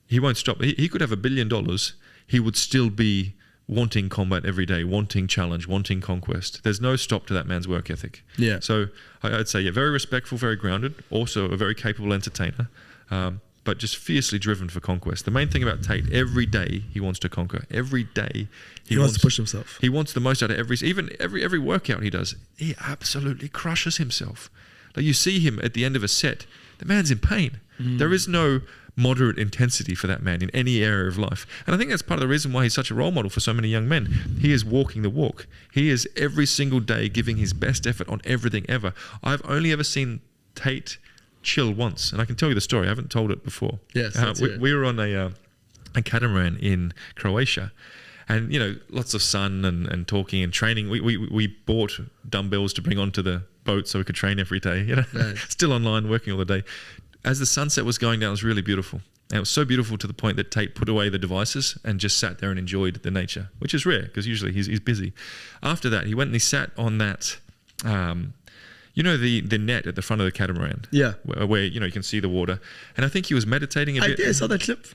Speaker 2: he won't stop. He could have $1 billion. He would still be wanting combat every day, wanting challenge, wanting conquest. There's no stop to that man's work ethic. Yeah. So I'd say, very respectful, very grounded, also a very capable entertainer, but just fiercely driven for conquest. The main thing about Tate, every day he wants to conquer. Every day
Speaker 1: he wants to push himself.
Speaker 2: He wants the most out of every workout he does. He absolutely crushes himself. Like, you see him at the end of a set, the man's in pain. There is no moderate intensity for that man in any area of life. And I think that's part of the reason why he's such a role model for so many young men. He is walking the walk. He is every single day giving his best effort on everything ever. I've only ever seen Tate chill once, and I can tell you the story. I haven't told it before.
Speaker 1: Yes,
Speaker 2: we were on a catamaran in Croatia, and lots of sun and talking and training. We bought dumbbells to bring onto the boat so we could train every day. Nice. Still online, working all the day. As the sunset was going down, it was really beautiful. And it was so beautiful to the point that Tate put away the devices and just sat there and enjoyed the nature, which is rare because usually he's busy. After that, he went and he sat on that, the net at the front of the catamaran. Yeah. Where you can see the water. And I think he was meditating a bit.
Speaker 1: I saw that clip.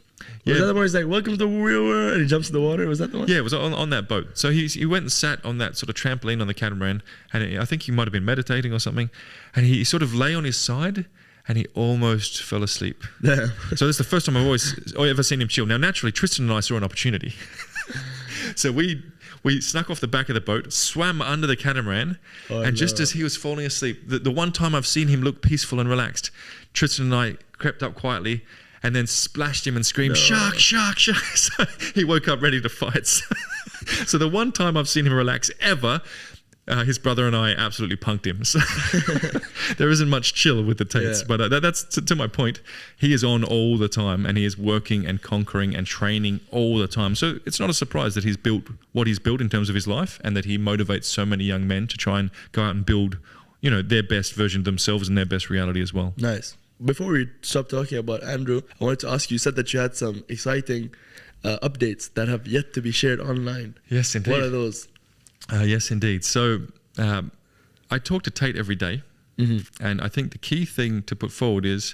Speaker 1: Was that the one where he's like, "Welcome to the real world," and he jumps in the water? Was that the one?
Speaker 2: Yeah, it was on that boat. So he went and sat on that sort of trampoline on the catamaran, and I think he might have been meditating or something. And he sort of lay on his side, and he almost fell asleep. Yeah. So that's the first time I've ever seen him chill. Now, naturally, Tristan and I saw an opportunity. So we snuck off the back of the boat, swam under the catamaran, and just as he was falling asleep, the one time I've seen him look peaceful and relaxed, Tristan and I crept up quietly and then splashed him and screamed, "Shark, shark, shark." So he woke up ready to fight. So the one time I've seen him relax ever, his brother and I absolutely punked him. So there isn't much chill with the Tates, but that's to my point. He is on all the time, and he is working and conquering and training all the time. So it's not a surprise that he's built what he's built in terms of his life, and that he motivates so many young men to try and go out and build, their best version of themselves and their best reality as well.
Speaker 1: Nice. Before we stop talking about Andrew, I wanted to ask you said that you had some exciting updates that have yet to be shared online.
Speaker 2: Yes, indeed.
Speaker 1: What are those?
Speaker 2: Yes, indeed. So I talk to Tate every day, and I think the key thing to put forward is,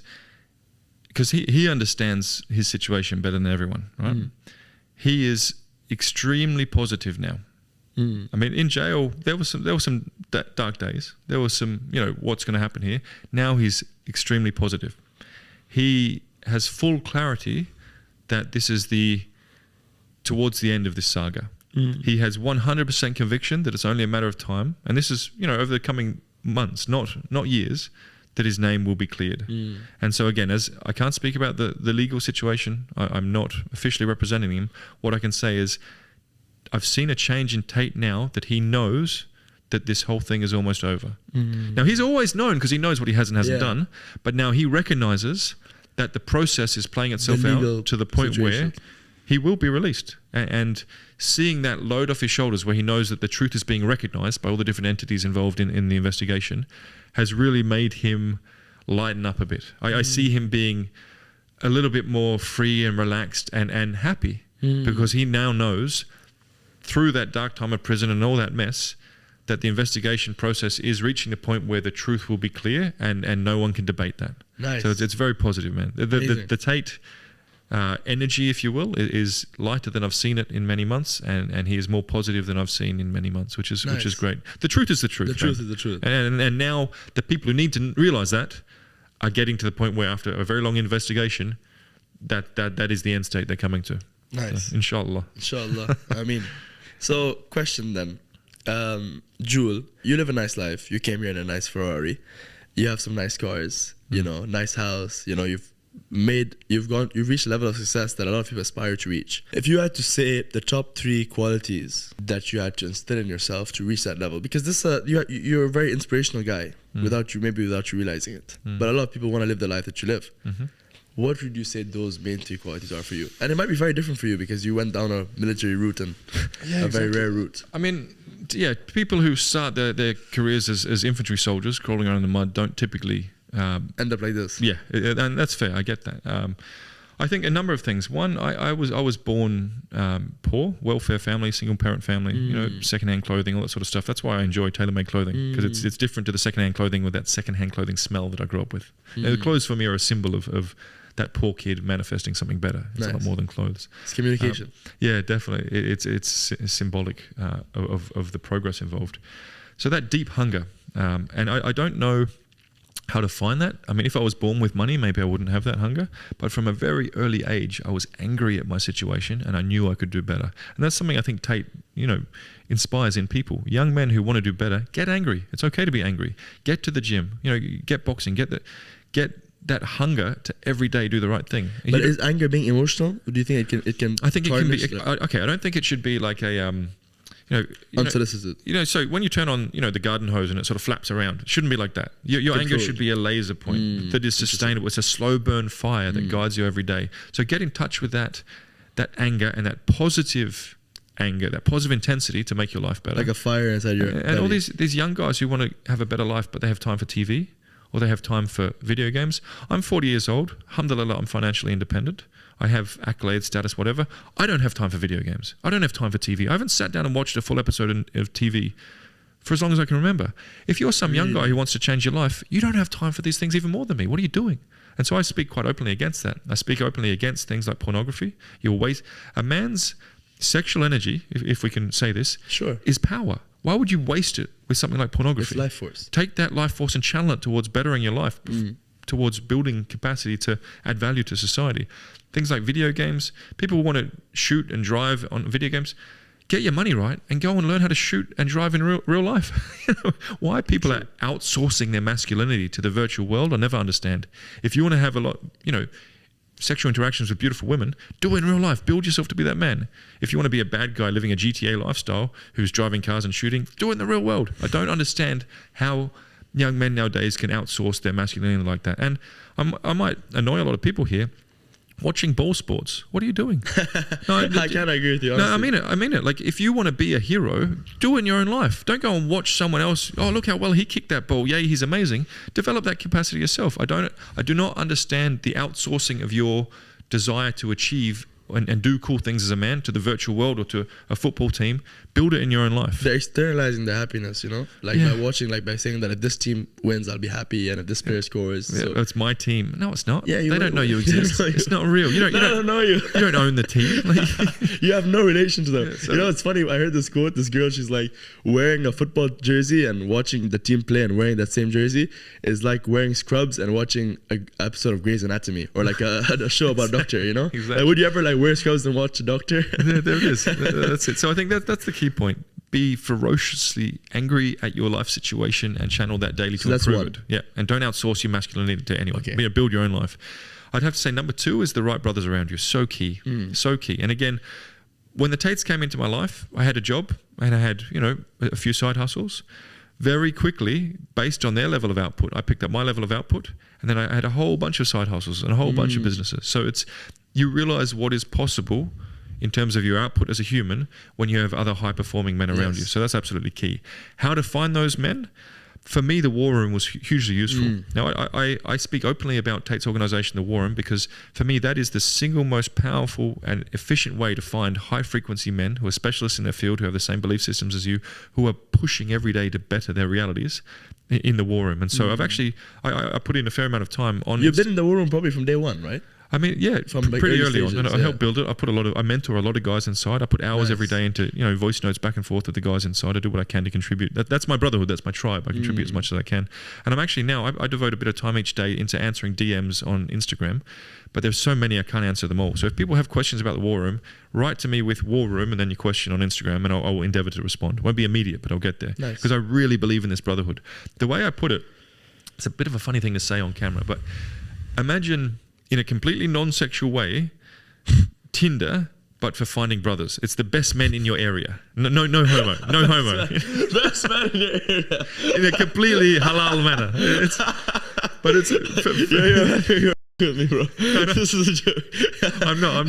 Speaker 2: because he understands his situation better than everyone, right? He is extremely positive now. I mean, in jail, there were some dark days. There was some, what's going to happen here. Now he's extremely positive. He has full clarity that this is towards the end of this saga. He has 100% conviction that it's only a matter of time, and this is, over the coming months, not years, that his name will be cleared. And so again, as I can't speak about the legal situation, I'm not officially representing him. What I can say is, I've seen a change in Tate now that he knows that this whole thing is almost over. Now, he's always known because he knows what he has and hasn't done, but now he recognizes that the process is playing itself out to the point where he will be released. And seeing that load off his shoulders, where he knows that the truth is being recognized by all the different entities involved in the investigation, has really made him lighten up a bit. I see him being a little bit more free and relaxed and happy, because he now knows, through that dark time of prison and all that mess, that the investigation process is reaching the point where the truth will be clear and no one can debate that.
Speaker 1: Nice.
Speaker 2: So it's very positive, man. The Tate energy, if you will, is lighter than I've seen it in many months, and he is more positive than I've seen in many months, which is great. The truth is the truth.
Speaker 1: The truth is the truth.
Speaker 2: And now the people who need to realize that are getting to the point where after a very long investigation, that is the end state they're coming to.
Speaker 1: Nice.
Speaker 2: So, inshallah.
Speaker 1: I mean, so question then. Jewel, you live a nice life. You came here in a nice Ferrari. You have some nice cars, you know, nice house. You know, you've reached a level of success that a lot of people aspire to reach. If you had to say the top 3 qualities that you had to instill in yourself to reach that level, because this you're a very inspirational guy without you realizing it. But a lot of people want to live the life that you live. What would you say those main 3 qualities are for you? And it might be very different for you because you went down a military route and a very rare route.
Speaker 2: I mean, yeah, people who start their careers as infantry soldiers crawling around in the mud don't typically
Speaker 1: end up like this.
Speaker 2: Yeah, and that's fair. I get that. I think a number of things. One, I was born poor, welfare family, single parent family. You know, secondhand clothing, all that sort of stuff. That's why I enjoy tailor-made clothing, because it's different to the secondhand clothing with that secondhand clothing smell that I grew up with. The clothes for me are a symbol of that poor kid manifesting something better. It's a lot more than clothes.
Speaker 1: It's communication.
Speaker 2: Yeah, definitely. It's symbolic of the progress involved. So that deep hunger, and I don't know how to find that. I mean, if I was born with money, maybe I wouldn't have that hunger. But from a very early age, I was angry at my situation and I knew I could do better. And that's something I think Tate, inspires in people. Young men who want to do better, get angry. It's okay to be angry. Get to the gym. Get boxing. Get that hunger to every day do the right thing.
Speaker 1: But is anger being emotional? Or do you think it can?
Speaker 2: I think it can be. Okay, I don't think it should be like a
Speaker 1: unsolicited.
Speaker 2: So when you turn on, the garden hose and it sort of flaps around, it shouldn't be like that. Your anger should be a laser point that is sustainable. It's a slow burn fire that guides you every day. So get in touch with that anger and that positive anger, that positive intensity to make your life better.
Speaker 1: Like a fire inside your belly.
Speaker 2: And all these young guys who want to have a better life, but they have time for TV or they have time for video games. I'm 40 years old. Alhamdulillah, I'm financially independent. I have accolades, status, whatever. I don't have time for video games. I don't have time for TV. I haven't sat down and watched a full episode of TV for as long as I can remember. If you're some young guy who wants to change your life, you don't have time for these things even more than me. What are you doing? And so I speak quite openly against that. I speak openly against things like pornography. A man's sexual energy, if we can say this, is power. Why would you waste it with something like pornography?
Speaker 1: It's life force.
Speaker 2: Take that life force and channel it towards bettering your life, towards building capacity to add value to society. Things like video games. People want to shoot and drive on video games. Get your money right and go and learn how to shoot and drive in real life. Why people are outsourcing their masculinity to the virtual world, I never understand. If you want to have a lot, sexual interactions with beautiful women, do it in real life. Build yourself to be that man. If you want to be a bad guy living a GTA lifestyle who's driving cars and shooting, do it in the real world. I don't understand how young men nowadays can outsource their masculinity like that. And I might annoy a lot of people here. Watching ball sports, what are you doing? No,
Speaker 1: I can't agree with you, honestly.
Speaker 2: No, I mean it. Like, if you want to be a hero, do it in your own life. Don't go and watch someone else. Oh, look how well he kicked that ball. Yay, he's amazing. Develop that capacity yourself. I do not understand the outsourcing of your desire to achieve and do cool things as a man to the virtual world or to a football team. Build it in your own life.
Speaker 1: They're externalizing their happiness, by watching, by saying that if this team wins, I'll be happy, and if this player scores,
Speaker 2: it's my team. No, it's not.
Speaker 1: Yeah,
Speaker 2: they don't know you exist. It's not real. You don't
Speaker 1: know you.
Speaker 2: You don't own the team.
Speaker 1: You have no relation to them. It's funny. I heard this quote. This girl, she's like, wearing a football jersey and watching the team play and wearing that same jersey is like wearing scrubs and watching an episode of Grey's Anatomy or like a show about a doctor. Exactly. Like, would you ever wear scrubs and watch a doctor?
Speaker 2: There it is. That's it. So I think that's the key point. Be ferociously angry at your life situation and channel that daily to improve it. Yeah, and don't outsource your masculinity to anyone. Okay. Build your own life. I'd have to say number 2 is the right brothers around you. So key. So key. And again, when the Tates came into my life, I had a job and I had, a few side hustles. Very quickly, based on their level of output, I picked up my level of output, and then I had a whole bunch of side hustles and a whole bunch of businesses. So you realize what is possible in terms of your output as a human when you have other high-performing men around you. So that's absolutely key. How to find those men? for me, the War Room was hugely useful. Now, I speak openly about Tate's organisation, the War Room, because for me, that is the single most powerful and efficient way to find high-frequency men who are specialists in their field, who have the same belief systems as you, who are pushing every day to better their realities in the War Room. And so I've actually, I put in a fair amount of time on...
Speaker 1: You've been in the War Room probably from day one, right?
Speaker 2: I mean, yeah,
Speaker 1: From like
Speaker 2: pretty
Speaker 1: early
Speaker 2: early
Speaker 1: stages,
Speaker 2: on. And I help build it. I mentor a lot of guys inside. I put hours every day into, voice notes back and forth with the guys inside. I do what I can to contribute. That's my brotherhood. That's my tribe. I contribute as much as I can. And I'm actually now, I devote a bit of time each day into answering DMs on Instagram. But there's so many I can't answer them all. So if people have questions about the War Room, write to me with War Room and then your question on Instagram, and I will endeavor to respond. It won't be immediate, but I'll get there. Because I really believe in this brotherhood. The way I put it, it's a bit of a funny thing to say on camera, but imagine... in a completely non-sexual way, Tinder, but for finding brothers. It's the best men in your area. No homo. No homo.
Speaker 1: Best man in your area.
Speaker 2: In a completely halal manner.
Speaker 1: Me, bro. This is a joke.
Speaker 2: I'm not.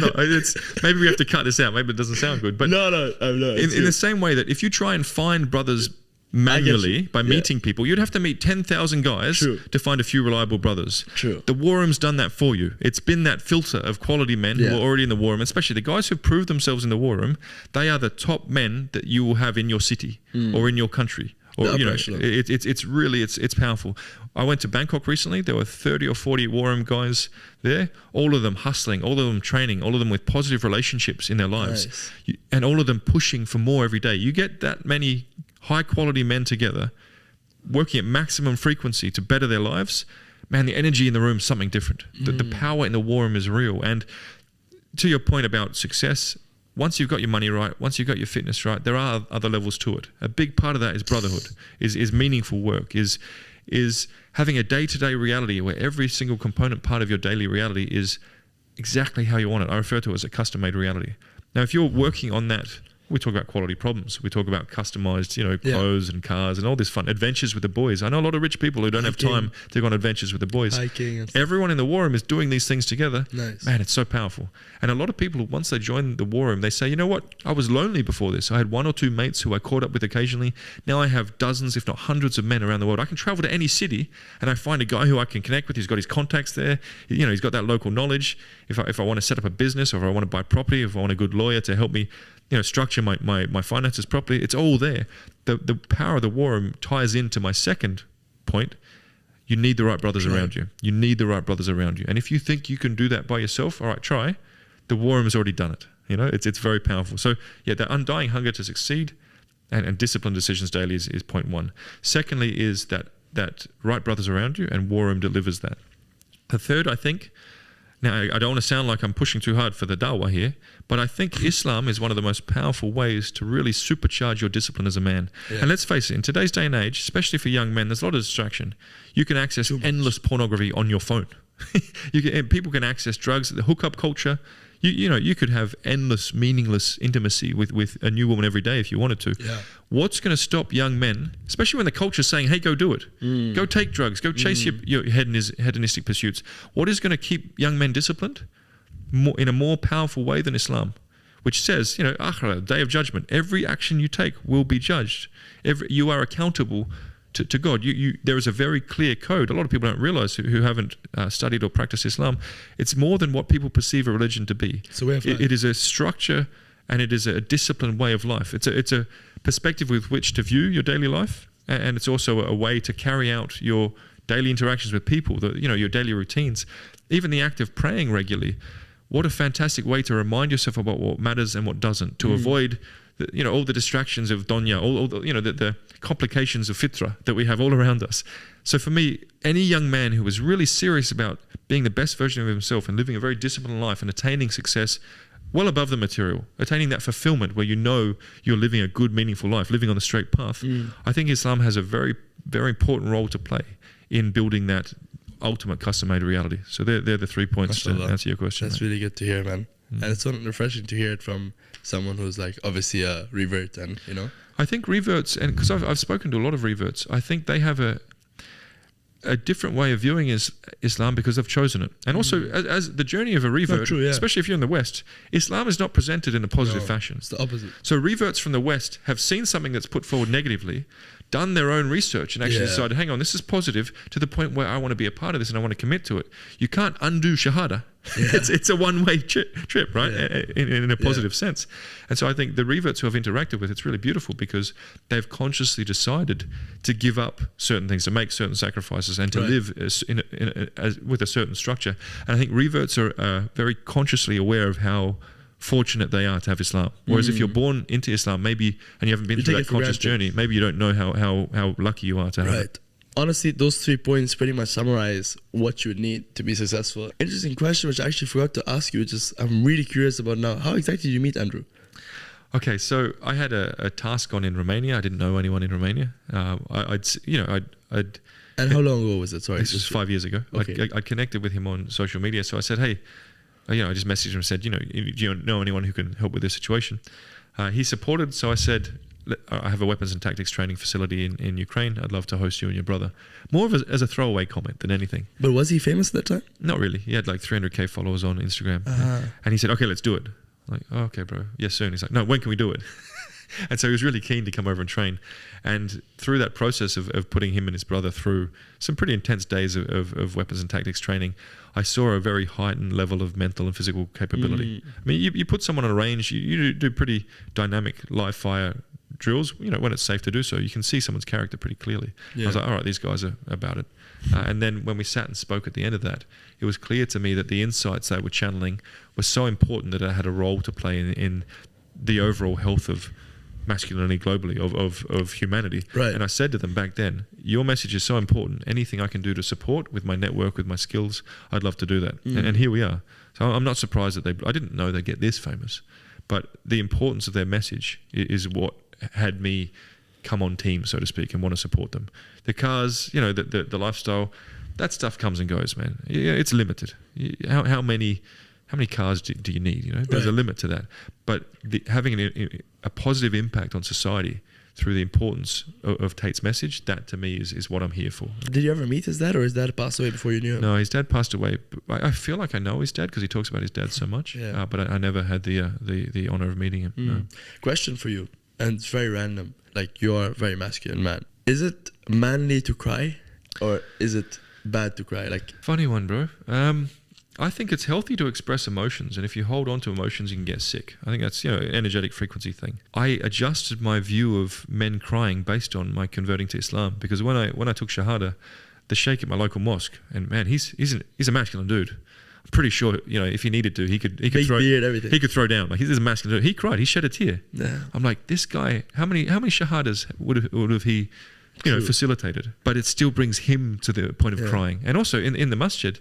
Speaker 2: Maybe we have to cut this out. Maybe it doesn't sound good. But
Speaker 1: no, I'm not.
Speaker 2: In the same way that if you try and find brothers manually by meeting people, you'd have to meet 10,000 guys to find a few reliable brothers.
Speaker 1: True.
Speaker 2: The War Room's done that for you. It's been that filter of quality men who are already in the War Room, especially the guys who've proved themselves in the War Room. They are the top men that you will have in your city or in your country. Or it's powerful. I went to Bangkok recently. There were 30 or 40 War Room guys there, all of them hustling, all of them training, all of them with positive relationships in their lives, and all of them pushing for more every day. You get that many high quality men together working at maximum frequency to better their lives, man, the energy in the room is something different. The power in the War Room is real. And to your point about success, once you've got your money right, once you've got your fitness right, there are other levels to it. A big part of that is brotherhood, is meaningful work, is having a day-to-day reality where every single component part of your daily reality is exactly how you want it. I refer to it as a custom-made reality. Now, if you're working on that, we talk about quality problems. We talk about customized, clothes and cars and all this fun adventures with the boys. I know a lot of rich people who don't have time to go on adventures with the boys.
Speaker 1: Hiking.
Speaker 2: Everyone in the War Room is doing these things together.
Speaker 1: Nice.
Speaker 2: Man, it's so powerful. And a lot of people, once they join the War Room, they say, you know what? I was lonely before this. I had one or two mates who I caught up with occasionally. Now I have dozens, if not hundreds of men around the world. I can travel to any city and I find a guy who I can connect with. He's got his contacts there. He's got that local knowledge. If I want to set up a business, or if I want to buy property, if I want a good lawyer to help me structure my finances properly, it's all there. The power of the War Room ties into my second point. You need the right brothers around you. You need the right brothers around you. And if you think you can do that by yourself, all right, try. The War Room has already done it. It's very powerful. So yeah, that undying hunger to succeed and disciplined decisions daily is point one. Secondly is that right brothers around you, and War Room delivers that. The third, I think, now, I don't want to sound like I'm pushing too hard for the dawah here, but I think Islam is one of the most powerful ways to really supercharge your discipline as a man. Yeah. And let's face it, in today's day and age, especially for young men, there's a lot of distraction. You can access endless pornography on your phone. People can access drugs, the hookup culture. You could have endless, meaningless intimacy with a new woman every day if you wanted to. Yeah. What's going to stop young men, especially when the culture's saying, hey, go do it. Go take drugs. Go chase your hedonistic pursuits. What is going to keep young men disciplined? In a more powerful way than Islam, which says, Akhira, day of judgment, every action you take will be judged. You are accountable to God. There is a very clear code. A lot of people don't realize who haven't studied or practiced Islam. It's more than what people perceive a religion to be. It is a structure, and it is a disciplined way of life. It's a perspective with which to view your daily life, and it's also a way to carry out your daily interactions with people, your daily routines. Even the act of praying regularly. What a fantastic way to remind yourself about what matters and what doesn't, to avoid all the distractions of dunya, all the complications of fitra that we have all around us. So for me, any young man who is really serious about being the best version of himself and living a very disciplined life and attaining success well above the material, attaining that fulfillment where you're living a good, meaningful life, living on the straight path, I think Islam has a very, very important role to play in building that ultimate custom-made reality. So they're the 3 points to answer your question.
Speaker 1: That's really good to hear, man. And it's so refreshing to hear it from someone who's like obviously a revert, and I
Speaker 2: think reverts, and because I've spoken to a lot of reverts, I think they have a a different way of viewing Islam because they've chosen it. And also, as the journey of a revert, especially if you're in the West, Islam is not presented in a positive fashion.
Speaker 1: It's the opposite.
Speaker 2: So reverts from the West have seen something that's put forward negatively, done their own research, and actually decided, hang on, this is positive to the point where I want to be a part of this and I want to commit to it. You can't undo Shahada. It's a one-way trip, right? In a positive sense. And so I think the reverts who I've interacted with, it's really beautiful because they've consciously decided to give up certain things, to make certain sacrifices, and to live with a certain structure. And I think reverts are very consciously aware of how fortunate they are to have Islam. Whereas if you're born into Islam, maybe, and you haven't been through that conscious journey, maybe you don't know how lucky you are to have it.
Speaker 1: Honestly, those 3 points pretty much summarize what you would need to be successful. Interesting question, which I actually forgot to ask you, which is I'm really curious about now. How exactly did you meet Andrew?
Speaker 2: Okay, so I had a task on in Romania. I didn't know anyone in Romania. And
Speaker 1: how long ago was it? Sorry,
Speaker 2: this was 5 years ago.
Speaker 1: Okay.
Speaker 2: I connected with him on social media. So I said, hey, I just messaged him and said, do you know anyone who can help with this situation? He supported. So I said, I have a weapons and tactics training facility in Ukraine. I'd love to host you and your brother. More of as a throwaway comment than anything.
Speaker 1: But was he famous at that time?
Speaker 2: Not really. He had like 300K followers on Instagram. And he said, okay, let's do it. I'm like, oh, okay, bro. Yes, soon. He's like, no, when can we do it? And so he was really keen to come over and train. And through that process of putting him and his brother through some pretty intense days of weapons and tactics training, I saw a very heightened level of mental and physical capability. I mean, you put someone on a range, you do pretty dynamic live fire drills, when it's safe to do so. You can see someone's character pretty clearly. I was like, all right, these guys are about it. And then when we sat and spoke at the end of that, it was clear to me that the insights they were channeling were so important that I had a role to play in the overall health of masculinity globally, of humanity.
Speaker 1: Right.
Speaker 2: And I said to them back then, your message is so important. Anything I can do to support with my network, with my skills, I'd love to do that. And here we are. So I'm not surprised that I didn't know they'd get this famous, but the importance of their message is what had me come on team, so to speak, and want to support them. The cars, the lifestyle, that stuff comes and goes, man. It's limited. How many cars do you need? There's a limit to that. But having a positive impact on society through the importance of Tate's message, that to me is what I'm here for.
Speaker 1: Did you ever meet his dad, or his dad passed away before you knew him?
Speaker 2: No, his dad passed away. I feel like I know his dad because he talks about his dad so much. But I never had the honor of meeting him. No.
Speaker 1: Question for you, and it's very random. Like, you are a very masculine man. Is it manly to cry, or is it bad to cry? Like,
Speaker 2: funny one, bro. I think it's healthy to express emotions, and if you hold on to emotions, you can get sick. I think that's an energetic frequency thing. I adjusted my view of men crying based on my converting to Islam, because when I took Shahada, the sheikh at my local mosque, and man, he's a masculine dude. I'm pretty sure if he needed to, he could throw
Speaker 1: beard, everything.
Speaker 2: He could throw down. Like, he's a masculine dude. He cried. He shed a tear.
Speaker 1: Yeah.
Speaker 2: I'm like, this guy. How many Shahadas would have he facilitated? But it still brings him to the point of crying. And also in the masjid,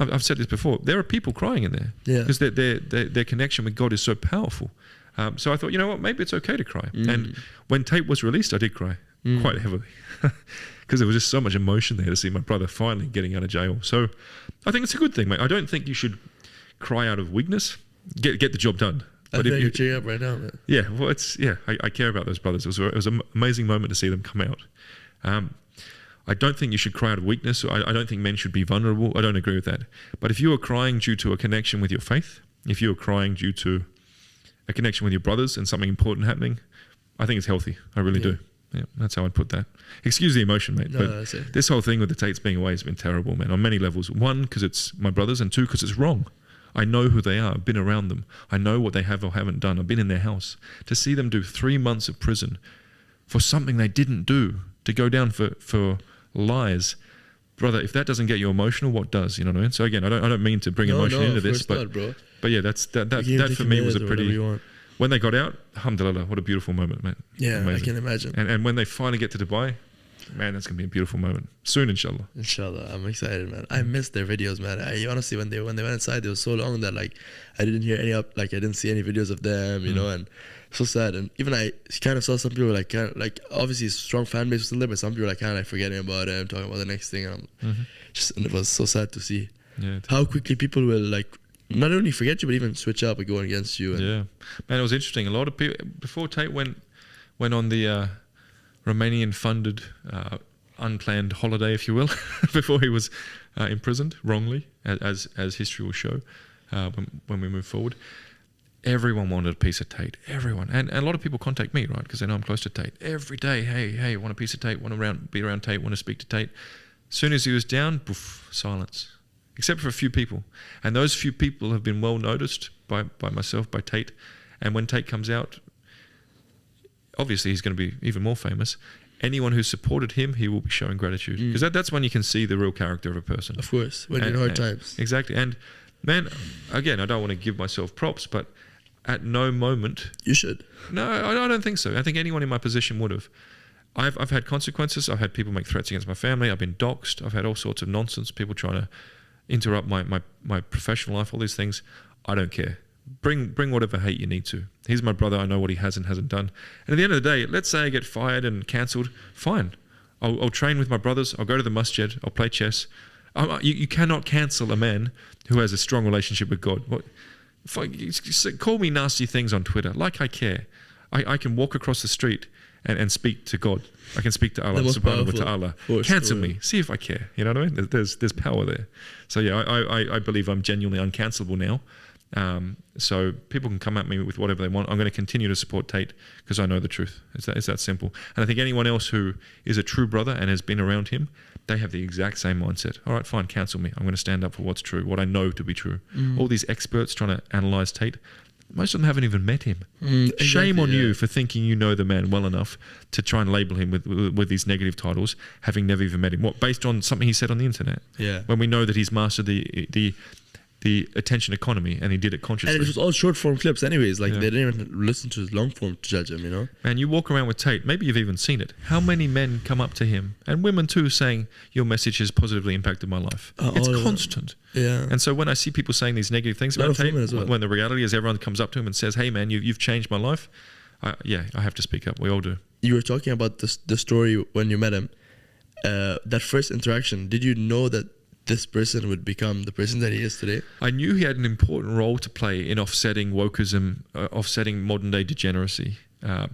Speaker 2: I've said this before, there are people crying in there because their connection with God is so powerful. So I thought, maybe it's okay to cry. And when Tate was released, I did cry quite heavily because there was just so much emotion there to see my brother finally getting out of jail. So I think it's a good thing, mate. I don't think you should cry out of weakness. Get the job done.
Speaker 1: But I think you're cheering up right now, man.
Speaker 2: Yeah, well, I care about those brothers. It was an amazing moment to see them come out. I don't think you should cry out of weakness. I don't think men should be vulnerable. I don't agree with that. But if you are crying due to a connection with your faith, if you are crying due to a connection with your brothers and something important happening, I think it's healthy. I really do. Yeah, that's how I'd put that. Excuse the emotion, mate.
Speaker 1: No,
Speaker 2: but this whole thing with the Tates being away has been terrible, man, on many levels. One, because it's my brothers, and two, because it's wrong. I know who they are. I've been around them. I know what they have or haven't done. I've been in their house. To see them do 3 months of prison for something they didn't do, to go down for lies, brother, if that doesn't get you emotional, what does? You know what I mean? So again, I don't mean to bring emotion into this, but yeah, that for me was a pretty. When they got out, alhamdulillah, what a beautiful moment, man.
Speaker 1: Yeah,
Speaker 2: amazing.
Speaker 1: I can imagine.
Speaker 2: And when they finally get to Dubai, man, that's gonna be a beautiful moment soon, inshallah.
Speaker 1: Inshallah, I'm excited, man. I missed their videos, man. I honestly, when they went inside, it was so long that I didn't hear any I didn't see any videos of them, and so sad. And even I kind of saw some people obviously a strong fan base was still there, but some people kind of forgetting about it, talking about the next thing, and and it was so sad to see how quickly people will not only forget you, but even switch up and go against you.
Speaker 2: Man, it was interesting. A lot of people before Tate went on the Romanian funded unplanned holiday, if you will, before he was imprisoned wrongly, as history will show when we move forward. Everyone wanted a piece of Tate. Everyone. And a lot of people contact me, right? Because they know I'm close to Tate. Every day, hey, want a piece of Tate, want to be around Tate, want to speak to Tate. As soon as he was down, poof, silence. Except for a few people. And those few people have been well noticed by myself, by Tate. And when Tate comes out, obviously he's going to be even more famous. Anyone who supported him, he will be showing gratitude. Because that's when you can see the real character of a person.
Speaker 1: Of course, when you're in hard times.
Speaker 2: Exactly. And man, again, I don't want to give myself props, but at no moment...
Speaker 1: You should.
Speaker 2: No, I don't think so. I think anyone in my position would have. I've had consequences. I've had people make threats against my family. I've been doxxed. I've had all sorts of nonsense. People trying to interrupt my professional life, all these things. I don't care. Bring whatever hate you need to. He's my brother. I know what he has and hasn't done. And at the end of the day, let's say I get fired and cancelled. Fine. I'll train with my brothers. I'll go to the masjid. I'll play chess. You cannot cancel a man who has a strong relationship with God. Call me nasty things on Twitter. Like I care. I can walk across the street and speak to God. I can speak to Allah subhanahu wa ta'ala. Cancel me. See if I care. You know what I mean? There's power there. So yeah, I believe I'm genuinely uncancelable now. So people can come at me with whatever they want. I'm going to continue to support Tate because I know the truth. It's that simple. And I think anyone else who is a true brother and has been around him, they have the exact same mindset. All right, fine, cancel me. I'm going to stand up for what's true, what I know to be true. All these experts trying to analyze Tate, most of them haven't even met him. Shame on you for thinking you know the man well enough to try and label him with these negative titles, having never even met him. What, based on something he said on the internet? Yeah. When we know that he's mastered the attention economy and he did it consciously.
Speaker 1: And it was all short form clips anyways. Like they didn't even listen to his long form to judge him, you know?
Speaker 2: And you walk around with Tate, maybe you've even seen it. How many men come up to him, and women too, saying, your message has positively impacted my life? It's constant.
Speaker 1: Yeah.
Speaker 2: And so when I see people saying these negative things about Tate, when the reality is everyone comes up to him and says, hey man, you've changed my life, I have to speak up. We all do.
Speaker 1: You were talking about the story when you met him. That first interaction, did you know that this person would become the person that he is today?
Speaker 2: I knew he had an important role to play in offsetting wokeism, offsetting modern day degeneracy. And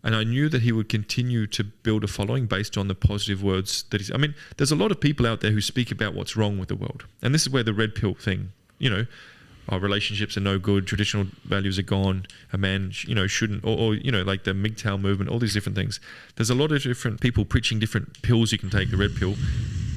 Speaker 2: I knew that he would continue to build a following based on the positive words that he's... I mean, there's a lot of people out there who speak about what's wrong with the world. And this is where the red pill thing, our relationships are no good, traditional values are gone, a man, shouldn't, or like the MGTOW movement, all these different things. There's a lot of different people preaching different pills you can take, the red pill,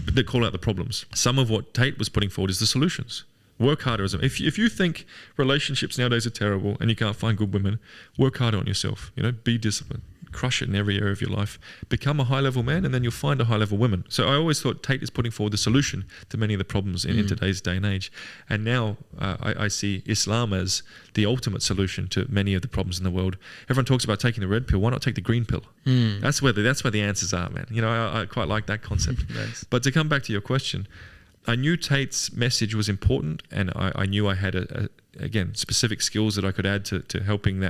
Speaker 2: that call out the problems. Some of what Tate was putting forward is the solutions. Work harder. If you think relationships nowadays are terrible and you can't find good women, work harder on yourself. Be disciplined. Crush it in every area of your life. Become a high-level man, and then you'll find a high-level woman. So I always thought Tate is putting forward the solution to many of the problems in today's day and age. And now I see Islam as the ultimate solution to many of the problems in the world. Everyone talks about taking the red pill. Why not take the green pill? That's where the answers are, man. I quite like that concept. Nice. But to come back to your question, I knew Tate's message was important, and I knew I had again specific skills that I could add to helping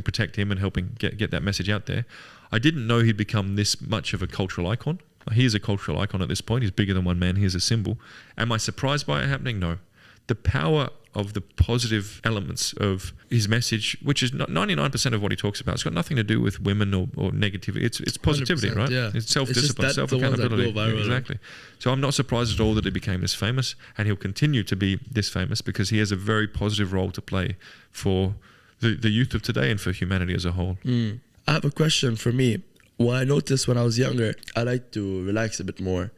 Speaker 2: protect him and helping get that message out there. I didn't know he'd become this much of a cultural icon. He is a cultural icon at this point. He's bigger than one man. He is a symbol. Am I surprised by it happening? No. The power of the positive elements of his message, which is 99% of what he talks about, it's got nothing to do with women or negativity. It's positivity, right? Yeah. It's self-discipline, self-accountability. Exactly. So I'm not surprised at all that he became this famous, and he'll continue to be this famous because he has a very positive role to play for the youth of today and for humanity as a whole.
Speaker 1: I have a question for me. What I noticed when I was younger, I like to relax a bit more.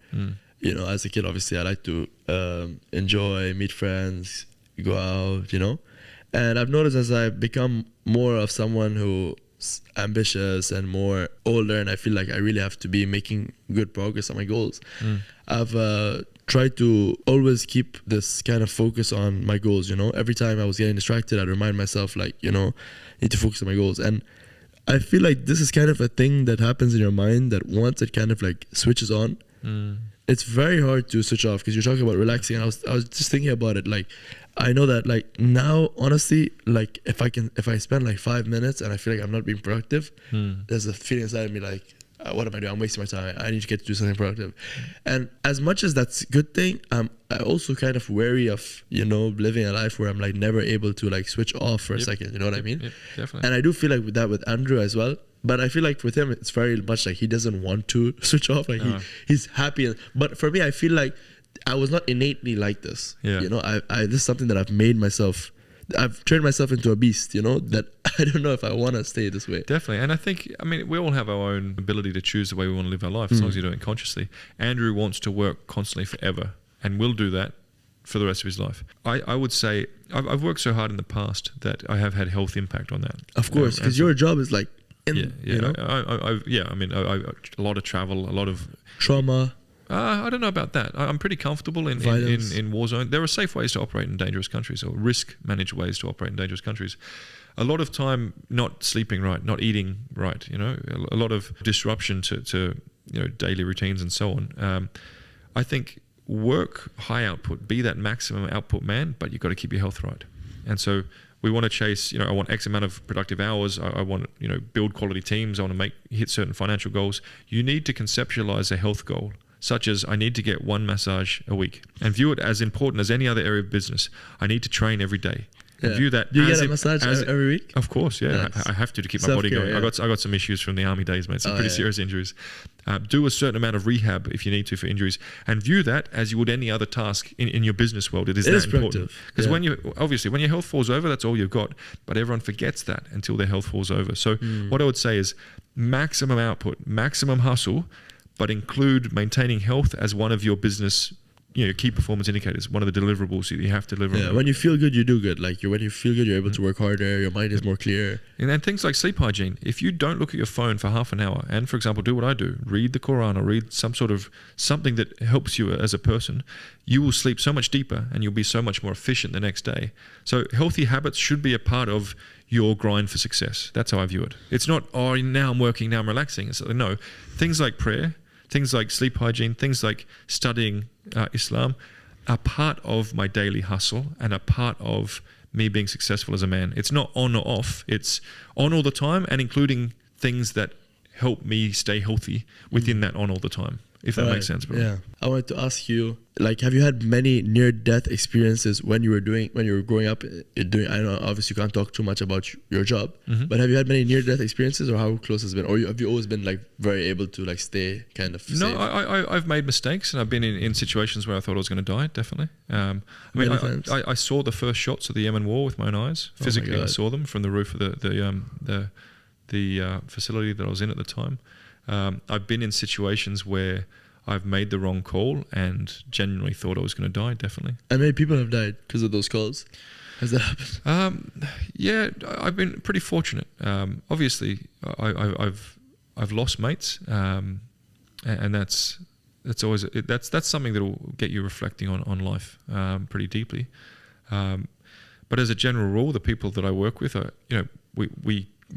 Speaker 1: As a kid, obviously, I like to enjoy, meet friends, go out, And I've noticed as I become more of someone who's ambitious and more older, and I feel like I really have to be making good progress on my goals. I've tried to always keep this kind of focus on my goals, Every time I was getting distracted, I'd remind myself, need to focus on my goals. And I feel like this is kind of a thing that happens in your mind that once it kind of switches on, it's very hard to switch off because you're talking about relaxing. And I was just thinking about it. I know that now, honestly, if I spend 5 minutes and I feel like I'm not being productive, there's a feeling inside of me what am I doing? I'm wasting my time. I need to get to do something productive. And as much as that's a good thing, I'm also kind of wary of, living a life where I'm never able to switch off for a second. You know what I mean?
Speaker 2: Yep, definitely.
Speaker 1: And I do feel like with Andrew as well, But I feel like with him, it's very much like he doesn't want to switch off. Like he's happy. But for me, I feel like I was not innately like this.
Speaker 2: Yeah.
Speaker 1: You know, I this is something that I've made myself. I've turned myself into a beast, you know, that I don't know if I want to stay this way.
Speaker 2: Definitely. And I think, I mean, we all have our own ability to choose the way we want to live our life, as long as you're doing it consciously. Andrew wants to work constantly forever and will do that for the rest of his life. I would say I've worked so hard in the past that I have had health impact on that.
Speaker 1: Of course, because your job is like, you know?
Speaker 2: I mean, a lot of travel, a lot of
Speaker 1: trauma.
Speaker 2: I don't know about that. I'm pretty comfortable in war zone. There are safe ways to operate in dangerous countries, or risk managed ways to operate in dangerous countries. A lot of time not sleeping right, not eating right, you know, a lot of disruption to you know, daily routines and so on. I think work high output, be that maximum output man, but you've got to keep your health right. And so we want to chase, you know, I want X amount of productive hours. I want, you know, build quality teams. I want to hit certain financial goals. You need to conceptualize a health goal, such as I need to get 1 massage a week, and view it as important as any other area of business. I need to train every day. And view that.
Speaker 1: Do you get a massage every week?
Speaker 2: Of course, yeah. Nice. I have to keep my body going.
Speaker 1: Yeah.
Speaker 2: I got some issues from the army days, mate. Some pretty serious injuries. Do a certain amount of rehab if you need to for injuries, and view that as you would any other task in your business world. It is that important. Because when your health falls over, that's all you've got. But everyone forgets that until their health falls over. So what I would say is maximum output, maximum hustle, but include maintaining health as one of your business, you know, key performance indicators, one of the deliverables that you have to deliver.
Speaker 1: Yeah, when you feel good, you do good. Like when you feel good, you're able to work harder. Your mind is more clear.
Speaker 2: And then things like sleep hygiene. If you don't look at your phone for half an hour, and for example, do what I do, read the Quran or read some sort of something that helps you as a person, you will sleep so much deeper and you'll be so much more efficient the next day. So healthy habits should be a part of your grind for success. That's how I view it. It's not, oh, now I'm working, now I'm relaxing. It's like, no, things like prayer, things like sleep hygiene, things like studying Islam are part of my daily hustle and are part of me being successful as a man. It's not on or off. It's on all the time, and including things that help me stay healthy within that on all the time. If that makes sense, bro.
Speaker 1: Yeah. I wanted to ask you, like, have you had many near-death experiences when you were growing up? I know, obviously, you can't talk too much about your job, but have you had many near-death experiences, or how close has it been? Or have you always been like very able to like stay kind of safe?
Speaker 2: No, I've made mistakes, and I've been in situations where I thought I was going to die. Definitely. I mean, I saw the first shots of the Yemen war with my own eyes. Physically, I saw them from the roof of the facility that I was in at the time. I've been in situations where I've made the wrong call and genuinely thought I was going to die, definitely.
Speaker 1: And many people have died because of those calls. Has that happened?
Speaker 2: Yeah, I've been pretty fortunate. Obviously, I've lost mates, and that's always that's something that will get you reflecting on life pretty deeply. But as a general rule, the people that I work with are, you know,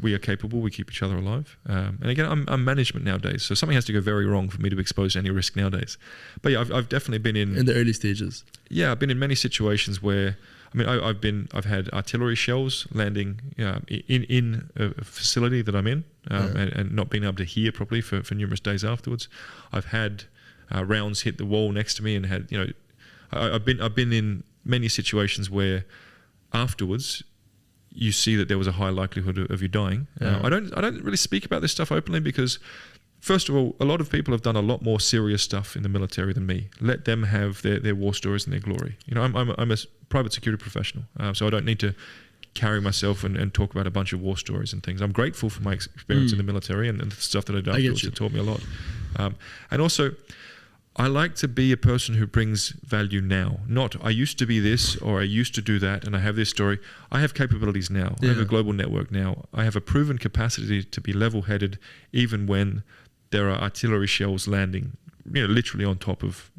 Speaker 2: we are capable, we keep each other alive. And again, I'm management nowadays, so something has to go very wrong for me to be exposed to any risk nowadays. But yeah, I've definitely been in
Speaker 1: the early stages.
Speaker 2: Yeah, I've been in many situations where, I mean, I've had artillery shells landing in a facility that I'm in, and not being able to hear properly for numerous days afterwards. I've had rounds hit the wall next to me, and had, you know, I've been in many situations where afterwards you see that there was a high likelihood of you dying. I don't really speak about this stuff openly because, first of all, a lot of people have done a lot more serious stuff in the military than me. Let them have their war stories and their glory. You know, I'm a private security professional, so I don't need to carry myself and talk about a bunch of war stories and things. I'm grateful for my experience in the military and the stuff that I've done. It taught me a lot. And also, I like to be a person who brings value now. Not, I used to be this, or I used to do that, and I have this story. I have capabilities now. I have a global network now. I have a proven capacity to be level-headed even when there are artillery shells landing, you know, literally on top of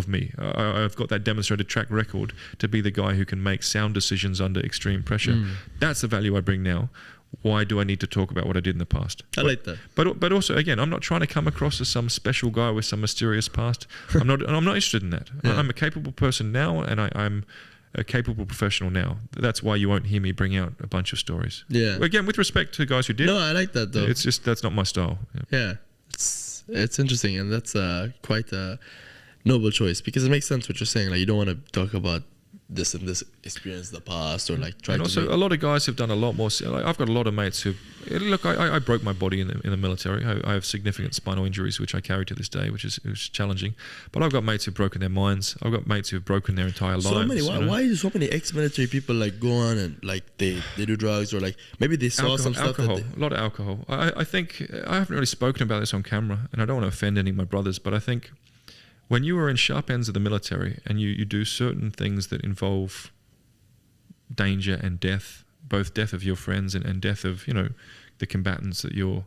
Speaker 2: me. I've got that demonstrated track record to be the guy who can make sound decisions under extreme pressure. That's the value I bring now. Why do I need to talk about what I did in the past?
Speaker 1: I like that.
Speaker 2: But also, again, I'm not trying to come across as some special guy with some mysterious past. I'm not interested in that. Yeah. I'm a capable person now, and I'm a capable professional now. That's why you won't hear me bring out a bunch of stories. Yeah. Again, with respect to guys who did.
Speaker 1: No, I like that though.
Speaker 2: It's just, that's not my style.
Speaker 1: Yeah. It's interesting, and that's quite a noble choice, because it makes sense what you're saying. Like, you don't want to talk about this and this experience in the past, or like try
Speaker 2: and
Speaker 1: to
Speaker 2: also
Speaker 1: make,
Speaker 2: a lot of guys have done a lot more. Like, I've got a lot of mates who look. I broke my body in the military. I have significant spinal injuries which I carry to this day, which is challenging. But I've got mates who've broken their minds. I've got mates who've broken their entire lives.
Speaker 1: so many.
Speaker 2: you know?
Speaker 1: Why do so many ex-military people like go on and like they do drugs, or like maybe they saw some stuff
Speaker 2: alcohol,
Speaker 1: that
Speaker 2: a lot of alcohol. I think I haven't really spoken about this on camera, and I don't want to offend any of my brothers, but I think when you are in sharp ends of the military and you do certain things that involve danger and death, both death of your friends and death of, you know, the combatants that you're,